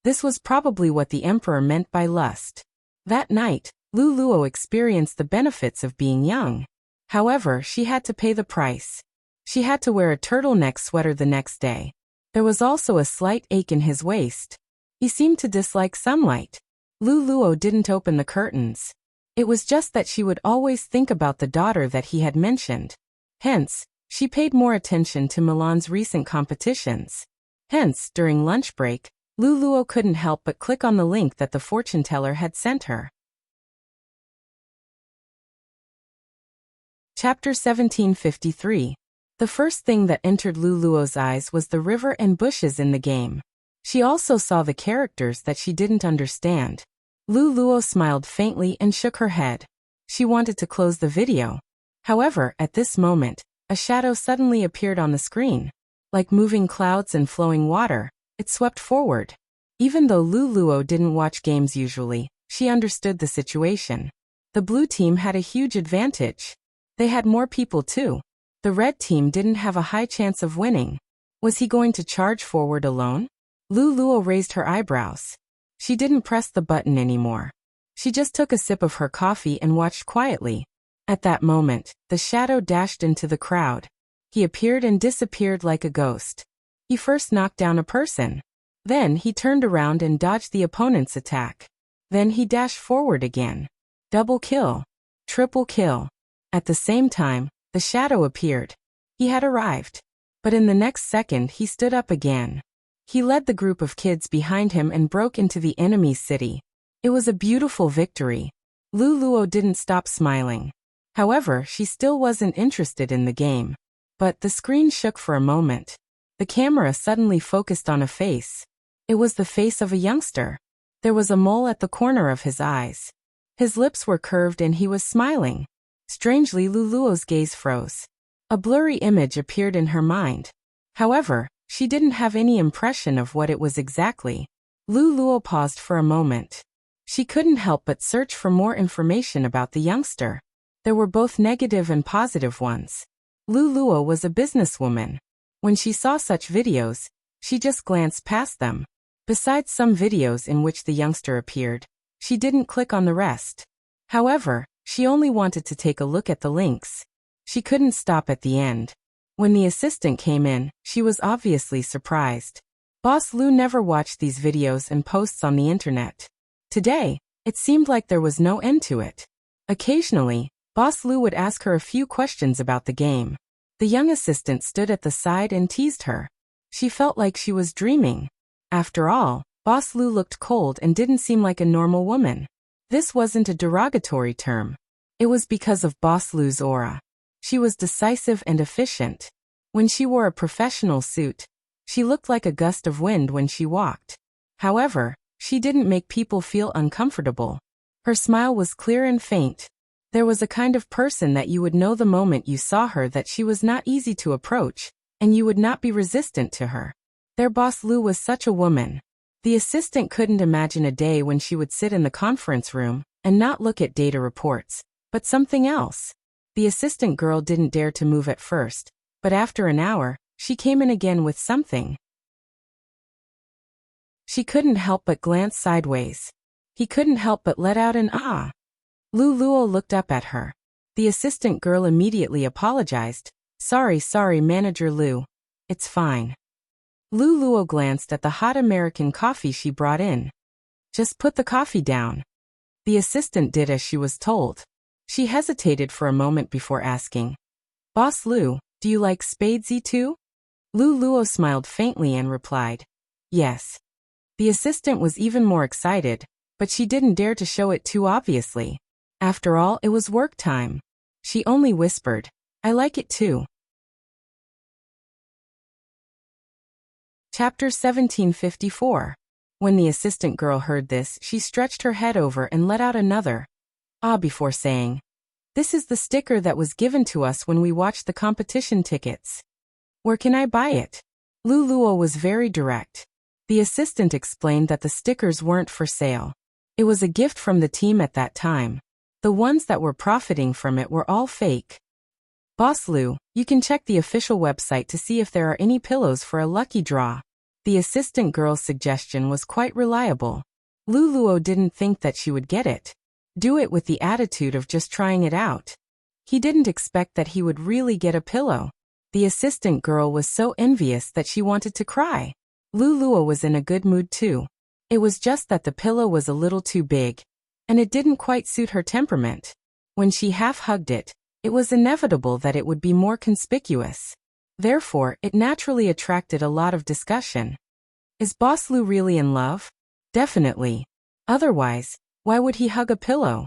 This was probably what the emperor meant by lust. That night, Luluo experienced the benefits of being young. However, she had to pay the price. She had to wear a turtleneck sweater the next day. There was also a slight ache in his waist. He seemed to dislike sunlight. Luluo didn't open the curtains. It was just that she would always think about the daughter that he had mentioned. Hence, she paid more attention to Milan's recent competitions. Hence, during lunch break, Luluo couldn't help but click on the link that the fortune teller had sent her. Chapter 1753. The first thing that entered Luluo's eyes was the river and bushes in the game. She also saw the characters that she didn't understand. Luluo smiled faintly and shook her head. She wanted to close the video. However, at this moment, a shadow suddenly appeared on the screen. Like moving clouds and flowing water, it swept forward. Even though Luluo didn't watch games usually, she understood the situation. The blue team had a huge advantage. They had more people too. The red team didn't have a high chance of winning. Was he going to charge forward alone? Luluo raised her eyebrows. She didn't press the button anymore. She just took a sip of her coffee and watched quietly. At that moment, the shadow dashed into the crowd. He appeared and disappeared like a ghost. He first knocked down a person. Then he turned around and dodged the opponent's attack. Then he dashed forward again. Double kill. Triple kill. At the same time, the shadow appeared. He had arrived. But in the next second he stood up again. He led the group of kids behind him and broke into the enemy's city. It was a beautiful victory. Luluo didn't stop smiling. However, she still wasn't interested in the game. But the screen shook for a moment. The camera suddenly focused on a face. It was the face of a youngster. There was a mole at the corner of his eyes. His lips were curved and he was smiling. Strangely, Luluo's gaze froze. A blurry image appeared in her mind. However, she didn't have any impression of what it was exactly. Luluo paused for a moment. She couldn't help but search for more information about the youngster. There were both negative and positive ones. Luluo was a businesswoman. When she saw such videos, she just glanced past them. Besides some videos in which the youngster appeared, she didn't click on the rest. However, she only wanted to take a look at the links. She couldn't stop at the end. When the assistant came in, she was obviously surprised. Boss Lu never watched these videos and posts on the internet. Today, it seemed like there was no end to it. Occasionally, Boss Lu would ask her a few questions about the game. The young assistant stood at the side and teased her. She felt like she was dreaming. After all, Boss Lu looked cold and didn't seem like a normal woman. This wasn't a derogatory term. It was because of Boss Lu's aura. She was decisive and efficient. When she wore a professional suit, she looked like a gust of wind when she walked. However, she didn't make people feel uncomfortable. Her smile was clear and faint. There was a kind of person that you would know the moment you saw her that she was not easy to approach, and you would not be resistant to her. Their Boss Lu was such a woman. The assistant couldn't imagine a day when she would sit in the conference room and not look at data reports, but something else. The assistant girl didn't dare to move at first, but after an hour, she came in again with something. She couldn't help but glance sideways. He couldn't help but let out an ah. Luluo looked up at her. The assistant girl immediately apologized. Sorry, Manager Lu. It's fine. Luluo glanced at the hot American coffee she brought in. Just put the coffee down. The assistant did as she was told. She hesitated for a moment before asking. Boss Lu, Do you like spadesy too? Luo smiled faintly and replied, yes. The assistant was even more excited, but she didn't dare to show it too obviously. After all, it was work time. She only whispered, I like it too. Chapter 1754. When the assistant girl heard this, she stretched her head over and let out another ah before saying, this is the sticker that was given to us when we watched the competition tickets. Where can I buy it? Luo was very direct. The assistant explained that the stickers weren't for sale. It was a gift from the team at that time. The ones that were profiting from it were all fake. Boss Lu, you can check the official website to see if there are any pillows for a lucky draw. The assistant girl's suggestion was quite reliable. Luo didn't think that she would get it. Do it with the attitude of just trying it out. He didn't expect that he would really get a pillow. The assistant girl was so envious that she wanted to cry. Luo was in a good mood too. It was just that the pillow was a little too big, and it didn't quite suit her temperament. When she half-hugged it, it was inevitable that it would be more conspicuous. Therefore, it naturally attracted a lot of discussion. Is Boss Lu really in love? Definitely. Otherwise, why would he hug a pillow?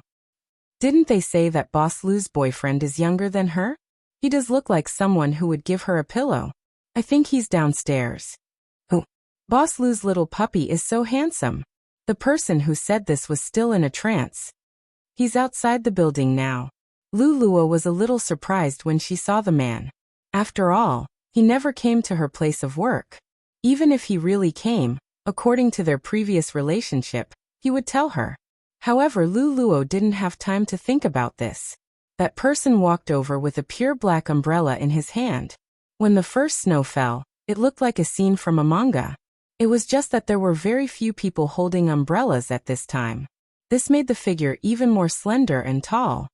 Didn't they say that Boss Lu's boyfriend is younger than her? He does look like someone who would give her a pillow. I think he's downstairs. Oh, Boss Lu's little puppy is so handsome. The person who said this was still in a trance. He's outside the building now. Luo was a little surprised when she saw the man. After all, he never came to her place of work. Even if he really came, according to their previous relationship, he would tell her. However, Luo didn't have time to think about this. That person walked over with a pure black umbrella in his hand. When the first snow fell, it looked like a scene from a manga. It was just that there were very few people holding umbrellas at this time. This made the figure even more slender and tall.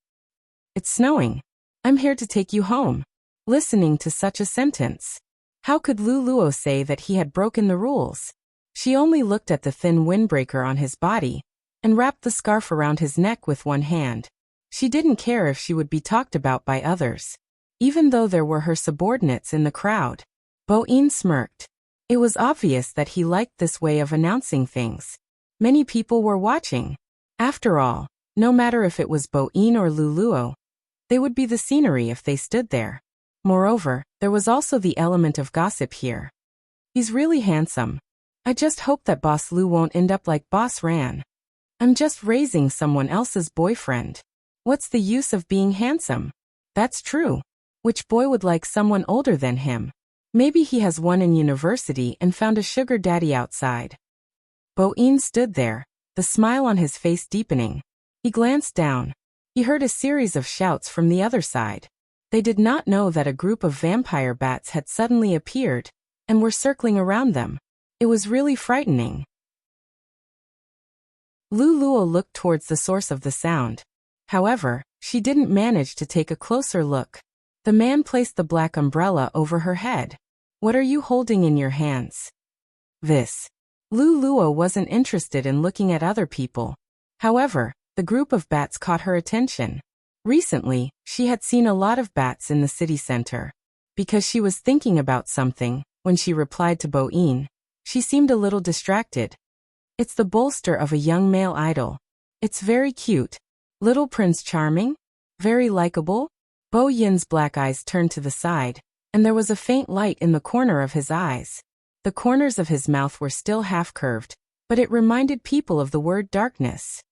It's snowing. I'm here to take you home. Listening to such a sentence, how could Luo say that he had broken the rules? She only looked at the thin windbreaker on his body and wrapped the scarf around his neck with one hand. She didn't care if she would be talked about by others, even though there were her subordinates in the crowd. Bo-in smirked. It was obvious that he liked this way of announcing things. Many people were watching. After all, no matter if it was Bo-in or Luo, they would be the scenery if they stood there. Moreover, there was also the element of gossip here. He's really handsome. I just hope that Boss Lu won't end up like Boss Ran. I'm just raising someone else's boyfriend. What's the use of being handsome? That's true. Which boy would like someone older than him? Maybe he has one in university and found a sugar daddy outside. Bo-in stood there, the smile on his face deepening. He glanced down. He heard a series of shouts from the other side. They did not know that a group of vampire bats had suddenly appeared and were circling around them. It was really frightening. Luo looked towards the source of the sound. However, she didn't manage to take a closer look. The man placed the black umbrella over her head. What are you holding in your hands? This. Luo wasn't interested in looking at other people. However, the group of bats caught her attention. Recently, she had seen a lot of bats in the city center. Because she was thinking about something, when she replied to Bo-in, she seemed a little distracted. It's the bolster of a young male idol. It's very cute. Little Prince Charming? Very likable? Bo-yin's black eyes turned to the side, and there was a faint light in the corner of his eyes. The corners of his mouth were still half-curved, but it reminded people of the word darkness.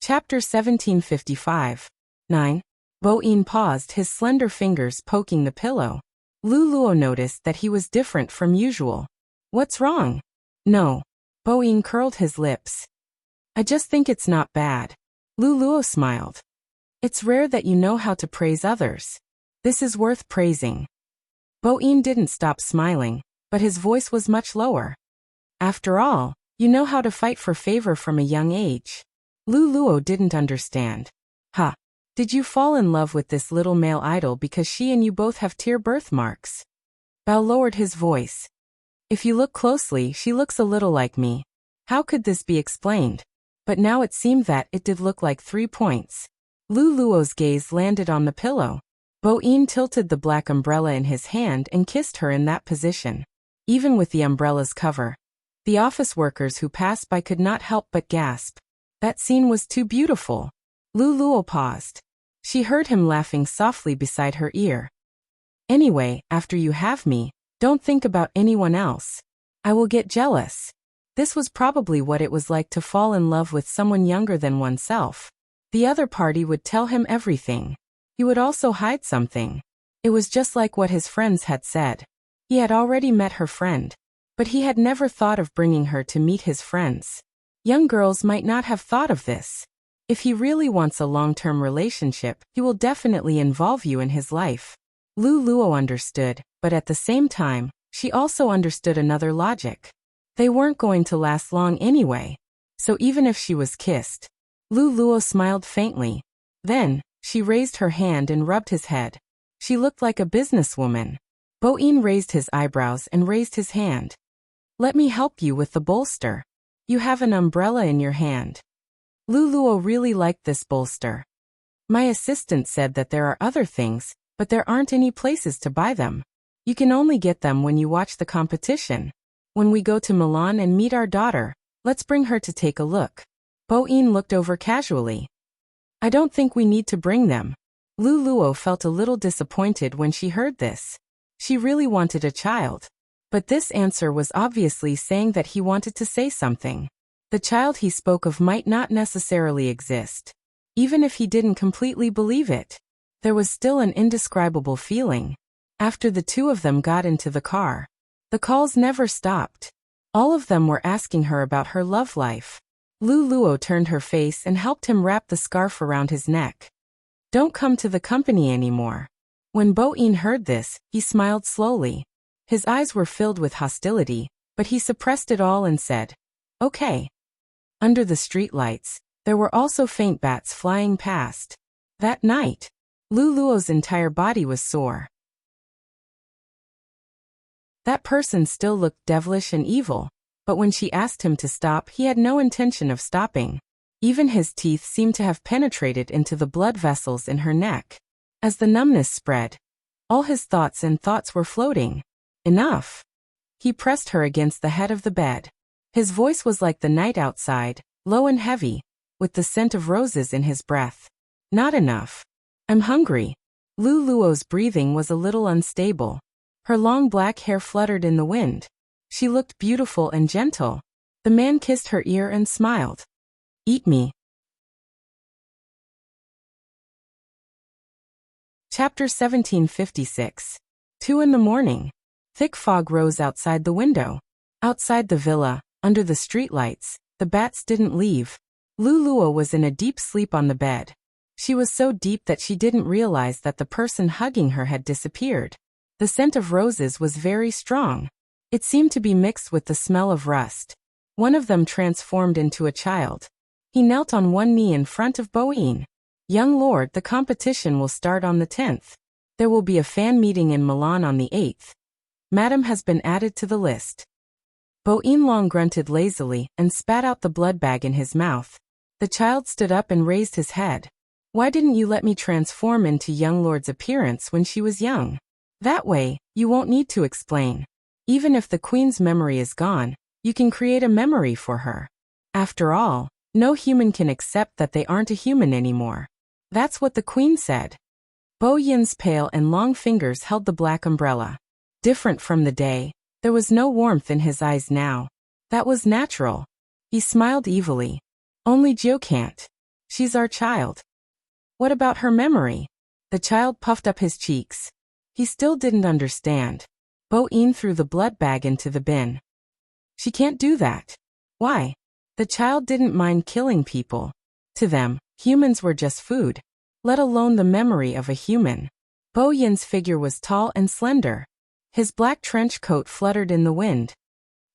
Chapter 1755. 9. Bo-in paused, his slender fingers poking the pillow. Luo noticed that he was different from usual. What's wrong? No. Bo-in curled his lips. I just think it's not bad. Luo smiled. It's rare that you know how to praise others. This is worth praising. Bo-in didn't stop smiling, but his voice was much lower. After all, you know how to fight for favor from a young age. Luo didn't understand. Ha! Did you fall in love with this little male idol because she and you both have tear birthmarks? Bao lowered his voice. If you look closely, she looks a little like me. How could this be explained? But now it seemed that it did look like 3 points. Luluo's gaze landed on the pillow. Bo-in tilted the black umbrella in his hand and kissed her in that position. Even with the umbrella's cover, the office workers who passed by could not help but gasp. That scene was too beautiful. Luluo paused. She heard him laughing softly beside her ear. Anyway, after you have me, don't think about anyone else. I will get jealous. This was probably what it was like to fall in love with someone younger than oneself. The other party would tell him everything. He would also hide something. It was just like what his friends had said. He had already met her friend, but he had never thought of bringing her to meet his friends. Young girls might not have thought of this. If he really wants a long-term relationship, he will definitely involve you in his life. Luluo understood, but at the same time, she also understood another logic. They weren't going to last long anyway. So even if she was kissed, Luluo smiled faintly. Then, she raised her hand and rubbed his head. She looked like a businesswoman. Bo-in raised his eyebrows and raised his hand. Let me help you with the bolster. You have an umbrella in your hand. Luluo really liked this bolster. My assistant said that there are other things, but there aren't any places to buy them. You can only get them when you watch the competition. When we go to Milan and meet our daughter, let's bring her to take a look. Bo-in looked over casually. I don't think we need to bring them. Luluo felt a little disappointed when she heard this. She really wanted a child. But this answer was obviously saying that he wanted to say something. The child he spoke of might not necessarily exist. Even if he didn't completely believe it, there was still an indescribable feeling. After the two of them got into the car, the calls never stopped. All of them were asking her about her love life. Luluo turned her face and helped him wrap the scarf around his neck. Don't come to the company anymore. When Bo-in heard this, he smiled slowly. His eyes were filled with hostility, but he suppressed it all and said, okay. Under the streetlights, there were also faint bats flying past. That night, Luluo's entire body was sore. That person still looked devilish and evil, but when she asked him to stop, he had no intention of stopping. Even his teeth seemed to have penetrated into the blood vessels in her neck. As the numbness spread, all his thoughts were floating. Enough. He pressed her against the head of the bed. His voice was like the night outside, low and heavy, with the scent of roses in his breath. Not enough. I'm hungry. Luluo's breathing was a little unstable. Her long black hair fluttered in the wind. She looked beautiful and gentle. The man kissed her ear and smiled. Eat me. Chapter 1756. 2 in the morning. Thick fog rose outside the window. Outside the villa, under the streetlights, the bats didn't leave. Luluo was in a deep sleep on the bed. She was so deep that she didn't realize that the person hugging her had disappeared. The scent of roses was very strong. It seemed to be mixed with the smell of rust. One of them transformed into a child. He knelt on one knee in front of Bo-in. Young lord, the competition will start on the 10th. There will be a fan meeting in Milan on the 8th. Madam has been added to the list. Bo-in long grunted lazily and spat out the blood bag in his mouth. The child stood up and raised his head. Why didn't you let me transform into young lord's appearance when she was young? That way, you won't need to explain. Even if the queen's memory is gone, you can create a memory for her. After all, no human can accept that they aren't a human anymore. That's what the queen said. Bo-yin's pale and long fingers held the black umbrella. Different from the day, there was no warmth in his eyes now. That was natural. He smiled evilly. Only Jo can't. She's our child. What about her memory? The child puffed up his cheeks. He still didn't understand. Bo-in threw the blood bag into the bin. She can't do that. Why? The child didn't mind killing people. To them, humans were just food, let alone the memory of a human. Bo-yin's figure was tall and slender. His black trench coat fluttered in the wind.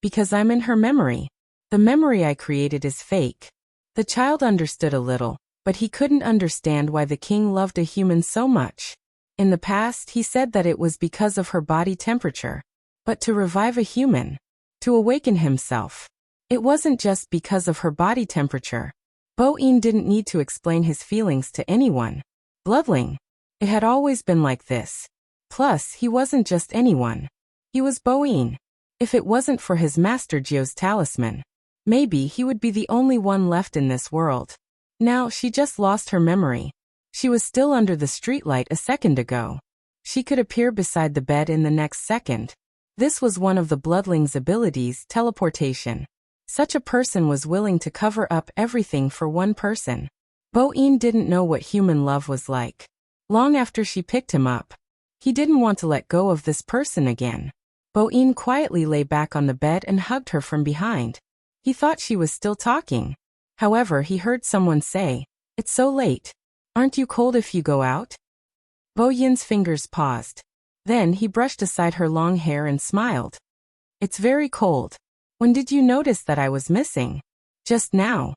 Because I'm in her memory. The memory I created is fake. The child understood a little, but he couldn't understand why the king loved a human so much. In the past, he said that it was because of her body temperature. But to revive a human, to awaken himself, it wasn't just because of her body temperature. Bo-in didn't need to explain his feelings to anyone. Bloodling. It had always been like this. Plus, he wasn't just anyone. He was Bo-in. If it wasn't for his master Jio's talisman, maybe he would be the only one left in this world. Now, she just lost her memory. She was still under the streetlight a second ago. She could appear beside the bed in the next second. This was one of the bloodling's abilities, teleportation. Such a person was willing to cover up everything for one person. Bo-in didn't know what human love was like. Long after she picked him up, he didn't want to let go of this person again. Bo-in quietly lay back on the bed and hugged her from behind. He thought she was still talking. However, he heard someone say, "It's so late. Aren't you cold if you go out?" Bo-yin's fingers paused. Then he brushed aside her long hair and smiled. "It's very cold. When did you notice that I was missing?" "Just now."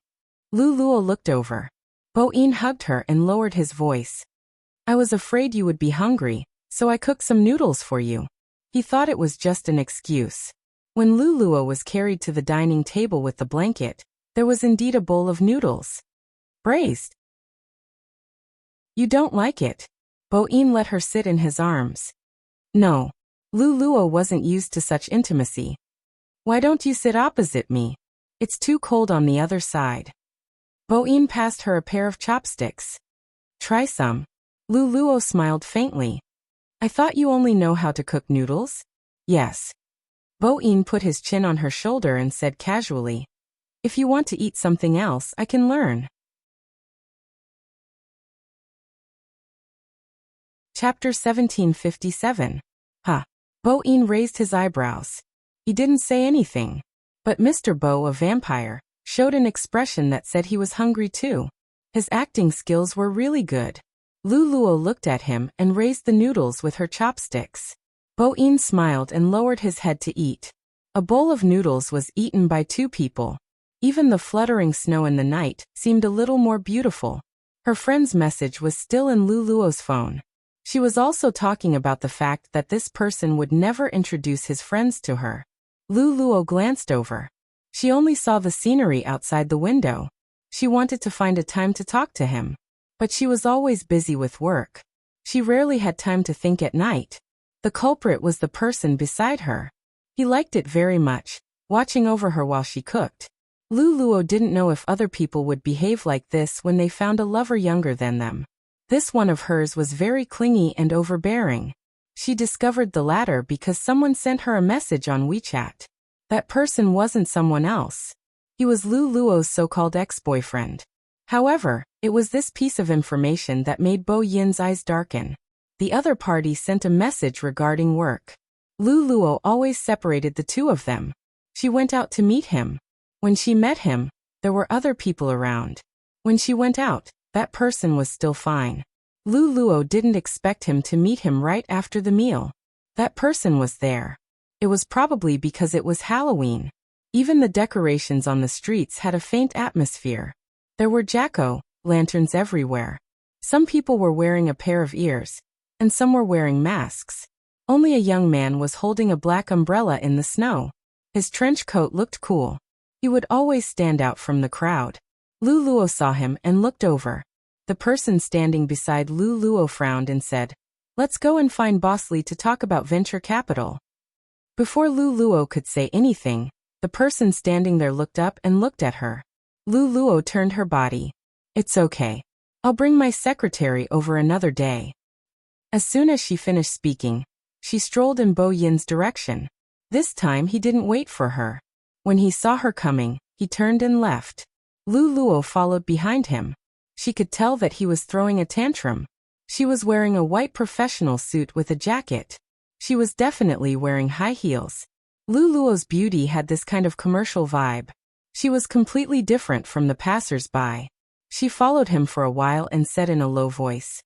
Lu Luo looked over. Bo-in hugged her and lowered his voice. "I was afraid you would be hungry, so I cooked some noodles for you." He thought it was just an excuse. When Lu Luo was carried to the dining table with the blanket, there was indeed a bowl of noodles. Braised. "You don't like it?" Bo-in let her sit in his arms. "No." Lu Luo wasn't used to such intimacy. "Why don't you sit opposite me? It's too cold on the other side." Bo-in passed her a pair of chopsticks. "Try some." Lu Luo smiled faintly. "I thought you only know how to cook noodles?" "Yes." Bo-in put his chin on her shoulder and said casually, "If you want to eat something else, I can learn." Chapter 1757. Huh. Bo-in raised his eyebrows. He didn't say anything. But Mr. Bo, a vampire, showed an expression that said he was hungry too. His acting skills were really good. Lu Luo looked at him and raised the noodles with her chopsticks. Bo-in smiled and lowered his head to eat. A bowl of noodles was eaten by two people. Even the fluttering snow in the night seemed a little more beautiful. Her friend's message was still in Lu Luo's phone. She was also talking about the fact that this person would never introduce his friends to her. Lu Luo glanced over. She only saw the scenery outside the window. She wanted to find a time to talk to him. But she was always busy with work. She rarely had time to think at night. The culprit was the person beside her. He liked it very much, watching over her while she cooked. Lu Luo didn't know if other people would behave like this when they found a lover younger than them. This one of hers was very clingy and overbearing. She discovered the latter because someone sent her a message on WeChat. That person wasn't someone else. He was Lu Luo's so-called ex-boyfriend. However, it was this piece of information that made Bo Yin's eyes darken. The other party sent a message regarding work. Lu Luo always separated the two of them. She went out to meet him. When she met him, there were other people around. When she went out, that person was still fine. Lu Luo didn't expect him to meet him right after the meal. That person was there. It was probably because it was Halloween. Even the decorations on the streets had a faint atmosphere. There were jack-o'-lanterns everywhere. Some people were wearing a pair of ears, and some were wearing masks. Only a young man was holding a black umbrella in the snow. His trench coat looked cool. He would always stand out from the crowd. Lu Luo saw him and looked over. The person standing beside Lu Luo frowned and said, "Let's go and find Boss Lee to talk about venture capital." Before Lu Luo could say anything, the person standing there looked up and looked at her. Lu Luo turned her body. "It's okay. I'll bring my secretary over another day." As soon as she finished speaking, she strolled in Bo Yin's direction. This time he didn't wait for her. When he saw her coming, he turned and left. Lu Luo followed behind him. She could tell that he was throwing a tantrum. She was wearing a white professional suit with a jacket. She was definitely wearing high heels. Lu Luo's beauty had this kind of commercial vibe. She was completely different from the passers-by. She followed him for a while and said in a low voice,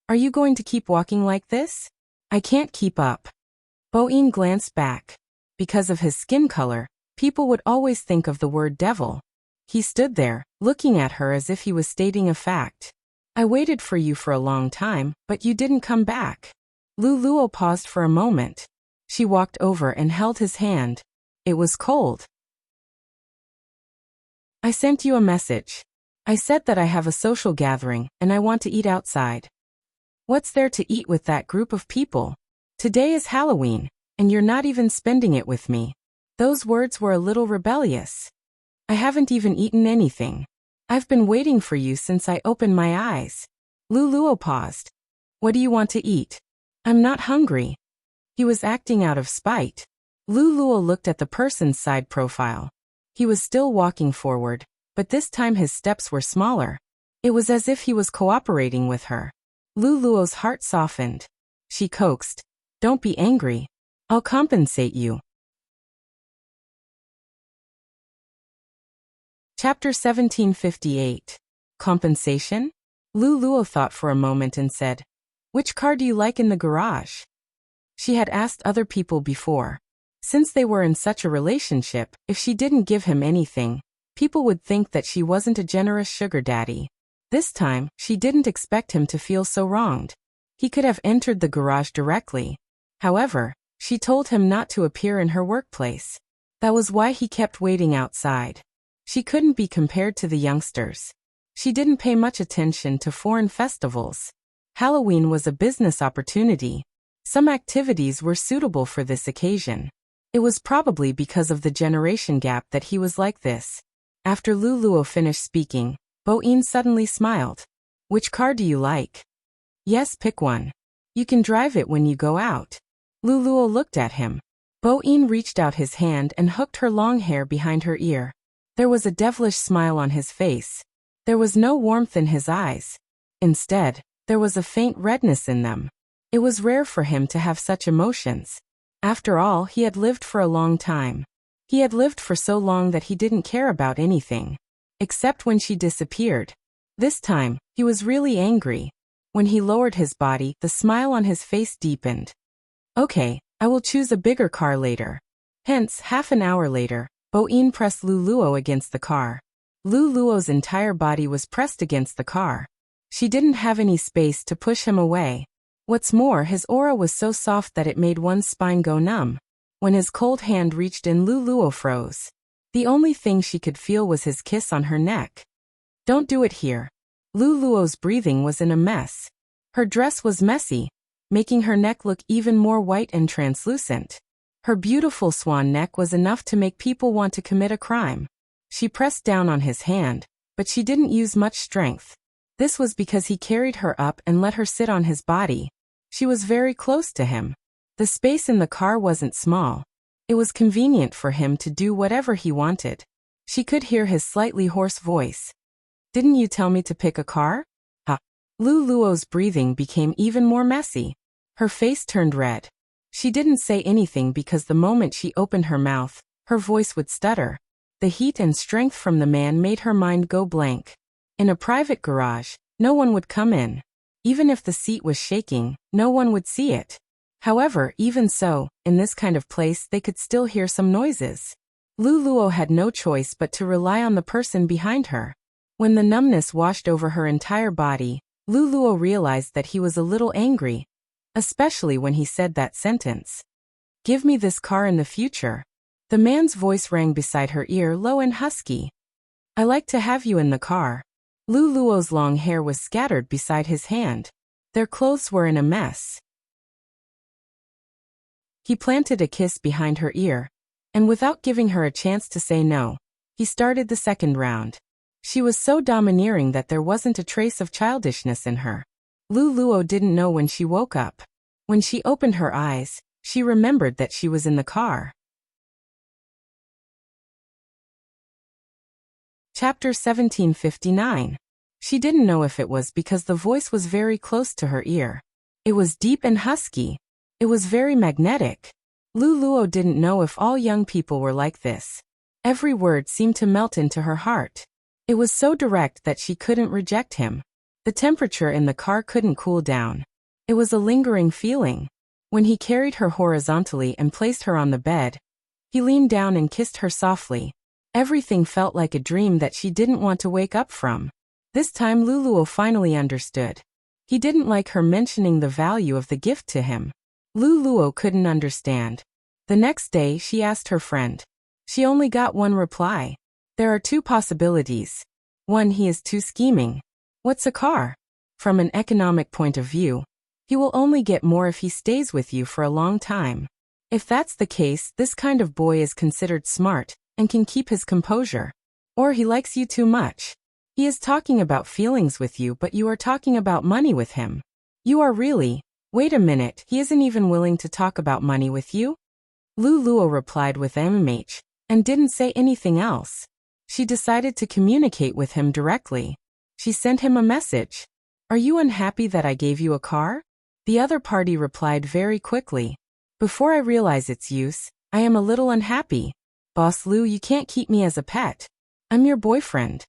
"Are you going to keep walking like this? I can't keep up." Bo-in glanced back. Because of his skin color, people would always think of the word devil. He stood there, looking at her as if he was stating a fact. "I waited for you for a long time, but you didn't come back." Lu Luo paused for a moment. She walked over and held his hand. It was cold. "I sent you a message. I said that I have a social gathering and I want to eat outside. What's there to eat with that group of people? Today is Halloween, and you're not even spending it with me. Those words were a little rebellious. I haven't even eaten anything. I've been waiting for you since I opened my eyes. Luluo paused. What do you want to eat? I'm not hungry. He was acting out of spite. Luluo looked at the person's side profile. He was still walking forward, but this time his steps were smaller. It was as if he was cooperating with her. Luluo's heart softened. She coaxed. Don't be angry. I'll compensate you. Chapter 1758. Compensation? Luluo thought for a moment and said, Which car do you like in the garage? She had asked other people before. Since they were in such a relationship, if she didn't give him anything, people would think that she wasn't a generous sugar daddy. This time, she didn't expect him to feel so wronged. He could have entered the garage directly. However, she told him not to appear in her workplace. That was why he kept waiting outside. She couldn't be compared to the youngsters. She didn't pay much attention to foreign festivals. Halloween was a business opportunity. Some activities were suitable for this occasion. It was probably because of the generation gap that he was like this. After Luluo finished speaking, Bo-in suddenly smiled. Which car do you like? Yes, pick one. You can drive it when you go out. Luluo looked at him. Bo-in reached out his hand and hooked her long hair behind her ear. There was a devilish smile on his face. There was no warmth in his eyes. Instead, there was a faint redness in them. It was rare for him to have such emotions. After all, he had lived for a long time. He had lived for so long that he didn't care about anything. Except when she disappeared. This time, he was really angry. When he lowered his body, the smile on his face deepened. Okay, I will choose a bigger car later. Hence, half an hour later, Bo-in pressed Luluo against the car. Luluo's entire body was pressed against the car. She didn't have any space to push him away. What's more, his aura was so soft that it made one's spine go numb. When his cold hand reached in, Luluo froze. The only thing she could feel was his kiss on her neck. Don't do it here. Luluo's breathing was in a mess. Her dress was messy, making her neck look even more white and translucent. Her beautiful swan neck was enough to make people want to commit a crime. She pressed down on his hand, but she didn't use much strength. This was because he carried her up and let her sit on his body. She was very close to him. The space in the car wasn't small. It was convenient for him to do whatever he wanted. She could hear his slightly hoarse voice. Didn't you tell me to pick a car? Luluo's breathing became even more messy. Her face turned red. She didn't say anything because the moment she opened her mouth, her voice would stutter. The heat and strength from the man made her mind go blank. In a private garage, no one would come in. Even if the seat was shaking, no one would see it. However, even so, in this kind of place they could still hear some noises. Luluo had no choice but to rely on the person behind her. When the numbness washed over her entire body, Luluo realized that he was a little angry, especially when he said that sentence. Give me this car in the future. The man's voice rang beside her ear, low and husky. I like to have you in the car. Luluo's long hair was scattered beside his hand. Their clothes were in a mess. He planted a kiss behind her ear, and without giving her a chance to say no, he started the second round. She was so domineering that there wasn't a trace of childishness in her. Luluo didn't know when she woke up. When she opened her eyes, she remembered that she was in the car. Chapter 1759. She didn't know if it was because the voice was very close to her ear. It was deep and husky. It was very magnetic. Luluo didn't know if all young people were like this. Every word seemed to melt into her heart. It was so direct that she couldn't reject him. The temperature in the car couldn't cool down. It was a lingering feeling. When he carried her horizontally and placed her on the bed, he leaned down and kissed her softly. Everything felt like a dream that she didn't want to wake up from. This time Luluo finally understood. He didn't like her mentioning the value of the gift to him. Luluo couldn't understand. The next day she asked her friend. She only got one reply. There are two possibilities. 1. He is too scheming. What's a car? From an economic point of view, he will only get more if he stays with you for a long time. If that's the case, this kind of boy is considered smart and can keep his composure. Or he likes you too much. He is talking about feelings with you, but you are talking about money with him. You are really, wait a minute, he isn't even willing to talk about money with you? Lu Luo replied with MMH, and didn't say anything else. She decided to communicate with him directly. She sent him a message. Are you unhappy that I gave you a car? The other party replied very quickly. Before I realize its use, I am a little unhappy. Boss Lu, you can't keep me as a pet. I'm your boyfriend.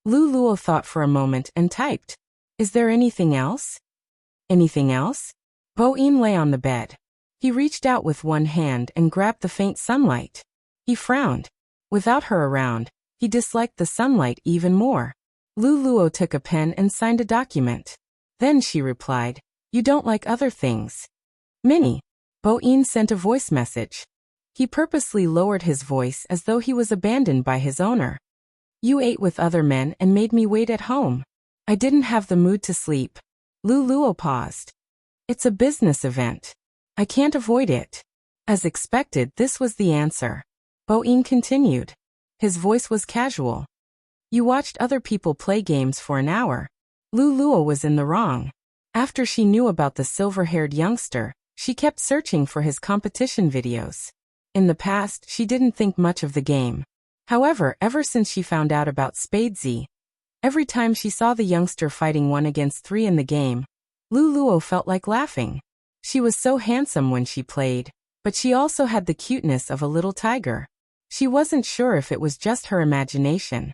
Lu Luo thought for a moment and typed. Is there anything else? Anything else? Bo Yin lay on the bed. He reached out with one hand and grabbed the faint sunlight. He frowned. Without her around, he disliked the sunlight even more. Lu Luo took a pen and signed a document. Then she replied, you don't like other things. Minnie. Bo Yin sent a voice message. He purposely lowered his voice as though he was abandoned by his owner. You ate with other men and made me wait at home. I didn't have the mood to sleep. Lu Luo paused. It's a business event. I can't avoid it. As expected, this was the answer. Bo Yin continued. His voice was casual. You watched other people play games for an hour. Lu Luo was in the wrong. After she knew about the silver-haired youngster, she kept searching for his competition videos. In the past, she didn't think much of the game. However, ever since she found out about Spadesy, every time she saw the youngster fighting 1 against 3 in the game, Lu Luo felt like laughing. She was so handsome when she played, but she also had the cuteness of a little tiger. She wasn't sure if it was just her imagination.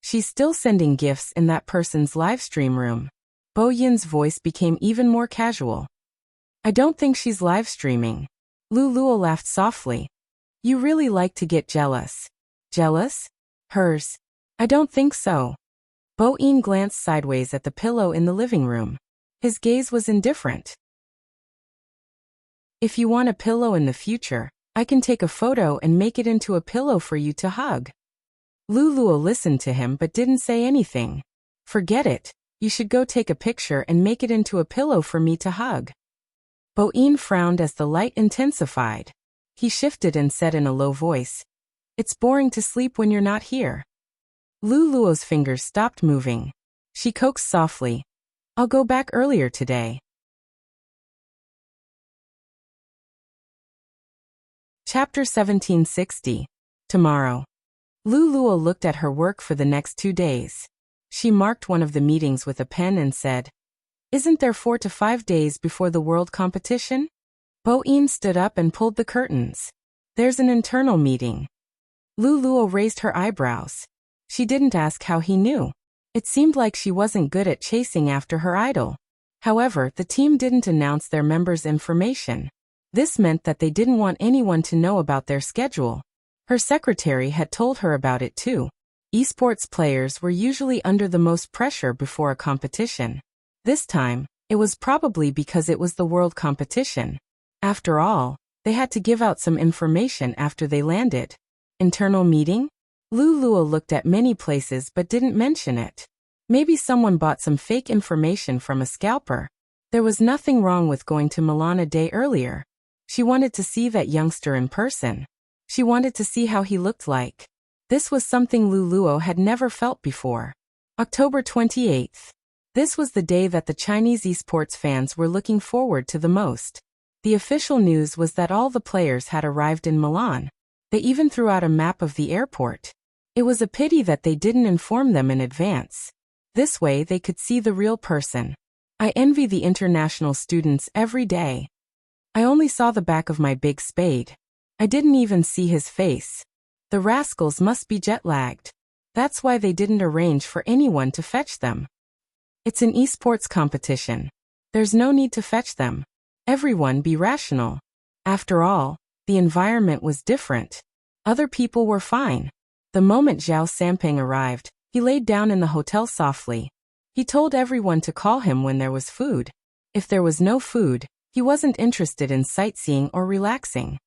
She's still sending gifts in that person's livestream room. Bo Yin's voice became even more casual. I don't think she's live streaming. Lu Luo laughed softly. You really like to get jealous. Jealous? Hers? I don't think so. Bo Yin glanced sideways at the pillow in the living room. His gaze was indifferent. If you want a pillow in the future, I can take a photo and make it into a pillow for you to hug. Lu Luo listened to him but didn't say anything. Forget it. You should go take a picture and make it into a pillow for me to hug. Bo Yin frowned as the light intensified. He shifted and said in a low voice, it's boring to sleep when you're not here. Lu Luo's fingers stopped moving. She coaxed softly, I'll go back earlier today. Chapter 1760. Tomorrow. Lu Luo looked at her work for the next 2 days. She marked one of the meetings with a pen and said, isn't there 4 to 5 days before the world competition? Bo Yin stood up and pulled the curtains. There's an internal meeting. Lu Luo raised her eyebrows. She didn't ask how he knew. It seemed like she wasn't good at chasing after her idol. However, the team didn't announce their members' information. This meant that they didn't want anyone to know about their schedule. Her secretary had told her about it too. Esports players were usually under the most pressure before a competition. This time, it was probably because it was the world competition. After all, they had to give out some information after they landed. Internal meeting? Lu Luo looked at many places but didn't mention it. Maybe someone bought some fake information from a scalper. There was nothing wrong with going to Milan a day earlier. She wanted to see that youngster in person. She wanted to see how he looked like. This was something Lu Luo had never felt before. October 28th. This was the day that the Chinese esports fans were looking forward to the most. The official news was that all the players had arrived in Milan. They even threw out a map of the airport. It was a pity that they didn't inform them in advance. This way they could see the real person. I envy the international students every day. I only saw the back of my big spade. I didn't even see his face. The rascals must be jet-lagged. That's why they didn't arrange for anyone to fetch them. It's an esports competition. There's no need to fetch them. Everyone be rational. After all, the environment was different. Other people were fine. The moment Zhao Samping arrived, he laid down in the hotel softly. He told everyone to call him when there was food. If there was no food, he wasn't interested in sightseeing or relaxing.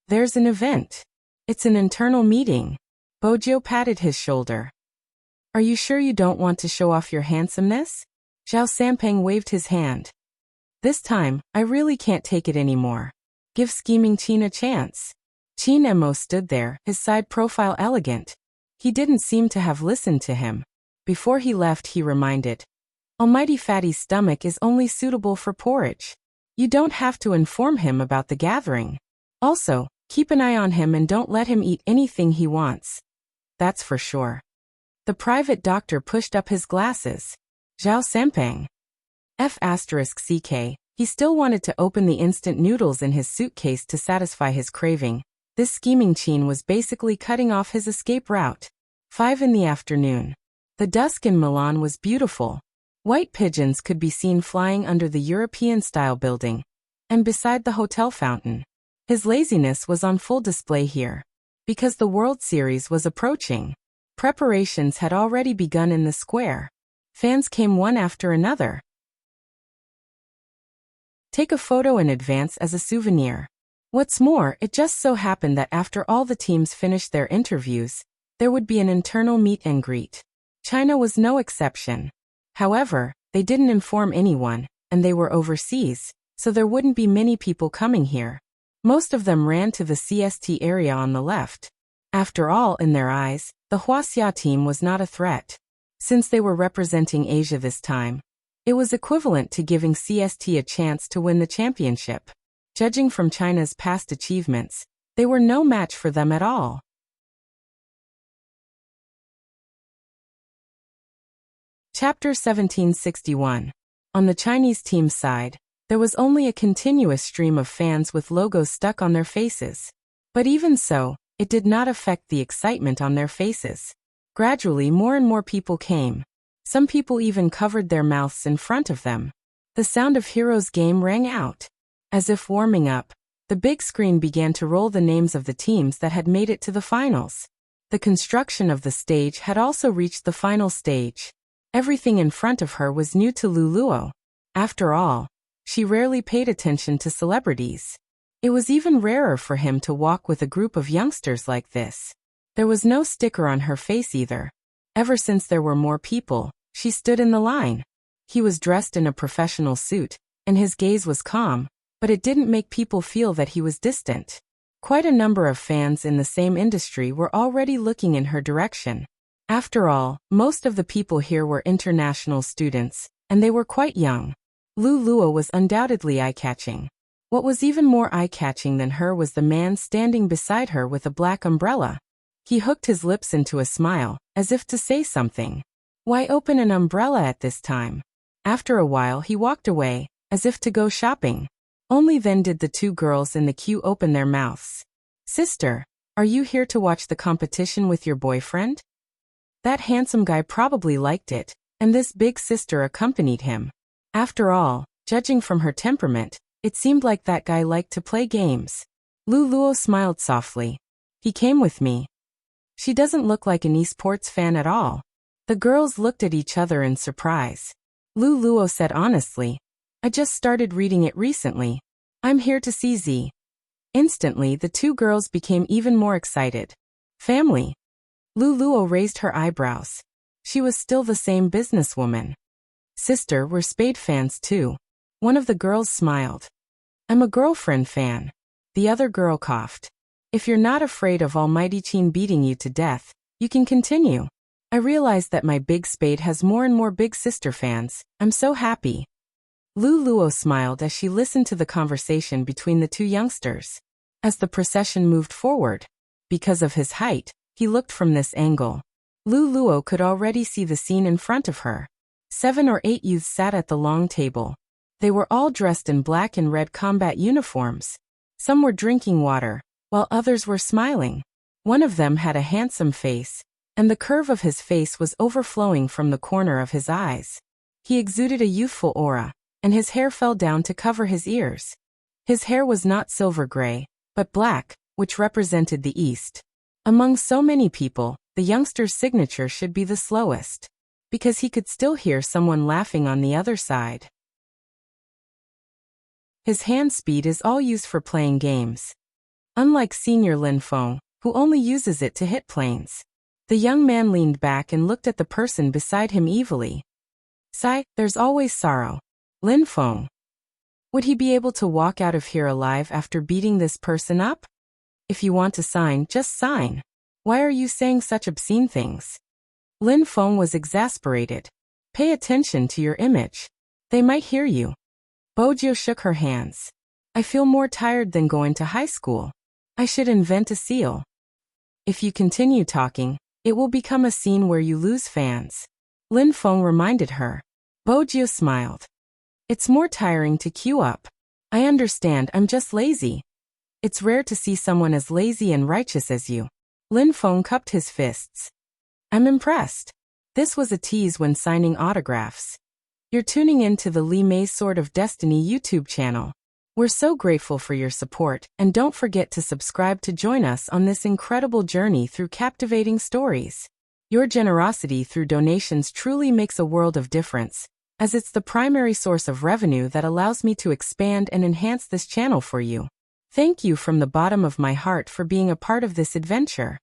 There's an event. It's an internal meeting. Bojo patted his shoulder. Are you sure you don't want to show off your handsomeness? Zhao Sampeng waved his hand. This time, I really can't take it anymore. Give scheming Qin a chance. Qin Mo stood there, his side profile elegant. He didn't seem to have listened to him. Before he left, he reminded, Almighty Fatty's stomach is only suitable for porridge. You don't have to inform him about the gathering. Also, keep an eye on him and don't let him eat anything he wants. That's for sure. The private doctor pushed up his glasses. Zhao Sampeng. F***ck. He still wanted to open the instant noodles in his suitcase to satisfy his craving. This scheming Qin was basically cutting off his escape route. 5 in the afternoon. The dusk in Milan was beautiful. White pigeons could be seen flying under the European-style building, and beside the hotel fountain. His laziness was on full display here. Because the World Series was approaching, preparations had already begun in the square. Fans came one after another. Take a photo in advance as a souvenir. What's more, it just so happened that after all the teams finished their interviews, there would be an internal meet and greet. China was no exception. However, they didn't inform anyone, and they were overseas, so there wouldn't be many people coming here. Most of them ran to the CST area on the left. After all, in their eyes, the Huaxia team was not a threat. Since they were representing Asia this time, it was equivalent to giving CST a chance to win the championship. Judging from China's past achievements, they were no match for them at all. Chapter 1761. On the Chinese team's side, there was only a continuous stream of fans with logos stuck on their faces. But even so, it did not affect the excitement on their faces. Gradually, more and more people came. Some people even covered their mouths in front of them. The sound of Heroes' game rang out. As if warming up, the big screen began to roll the names of the teams that had made it to the finals. The construction of the stage had also reached the final stage. Everything in front of her was new to Lu Luo. After all, she rarely paid attention to celebrities. It was even rarer for him to walk with a group of youngsters like this. There was no sticker on her face either. Ever since there were more people, she stood in the line. He was dressed in a professional suit, and his gaze was calm, but it didn't make people feel that he was distant. Quite a number of fans in the same industry were already looking in her direction. After all, most of the people here were international students, and they were quite young. Lu Luo was undoubtedly eye-catching. What was even more eye-catching than her was the man standing beside her with a black umbrella. He hooked his lips into a smile, as if to say something. Why open an umbrella at this time? After a while he walked away, as if to go shopping. Only then did the two girls in the queue open their mouths. Sister, are you here to watch the competition with your boyfriend? That handsome guy probably liked it, and this big sister accompanied him. After all, judging from her temperament, it seemed like that guy liked to play games. Lu Luo smiled softly. He came with me. She doesn't look like an esports fan at all. The girls looked at each other in surprise. Lu Luo said honestly, I just started reading it recently. I'm here to see Z. Instantly, the two girls became even more excited. Family. Lu Luo raised her eyebrows. She was still the same businesswoman. Sister, we're Spade fans too. One of the girls smiled. I'm a girlfriend fan. The other girl coughed. If you're not afraid of Almighty Qin beating you to death, you can continue. I realize that my big Spade has more and more big sister fans. I'm so happy. Lu Luo smiled as she listened to the conversation between the two youngsters. As the procession moved forward, because of his height, he looked from this angle. Lu Luo could already see the scene in front of her. 7 or 8 youths sat at the long table. They were all dressed in black and red combat uniforms. Some were drinking water, while others were smiling. One of them had a handsome face, and the curve of his face was overflowing from the corner of his eyes. He exuded a youthful aura, and his hair fell down to cover his ears. His hair was not silver gray, but black, which represented the East. Among so many people, the youngster's signature should be the slowest, because he could still hear someone laughing on the other side. His hand speed is all used for playing games. Unlike Senior Lin Feng, who only uses it to hit planes. The young man leaned back and looked at the person beside him evilly. Sigh, there's always sorrow. Lin Feng. Would he be able to walk out of here alive after beating this person up? If you want to sign, just sign. Why are you saying such obscene things? Lin Feng was exasperated. Pay attention to your image. They might hear you. Bojo shook her hands. I feel more tired than going to high school. I should invent a seal. If you continue talking, it will become a scene where you lose fans. Lin Feng reminded her. Bojo smiled. It's more tiring to queue up. I understand, I'm just lazy. It's rare to see someone as lazy and righteous as you. Lin Feng cupped his fists. I'm impressed. This was a tease when signing autographs. You're tuning in to the Li Mei's Sword of Destiny YouTube channel. We're so grateful for your support, and don't forget to subscribe to join us on this incredible journey through captivating stories. Your generosity through donations truly makes a world of difference, as it's the primary source of revenue that allows me to expand and enhance this channel for you. Thank you from the bottom of my heart for being a part of this adventure.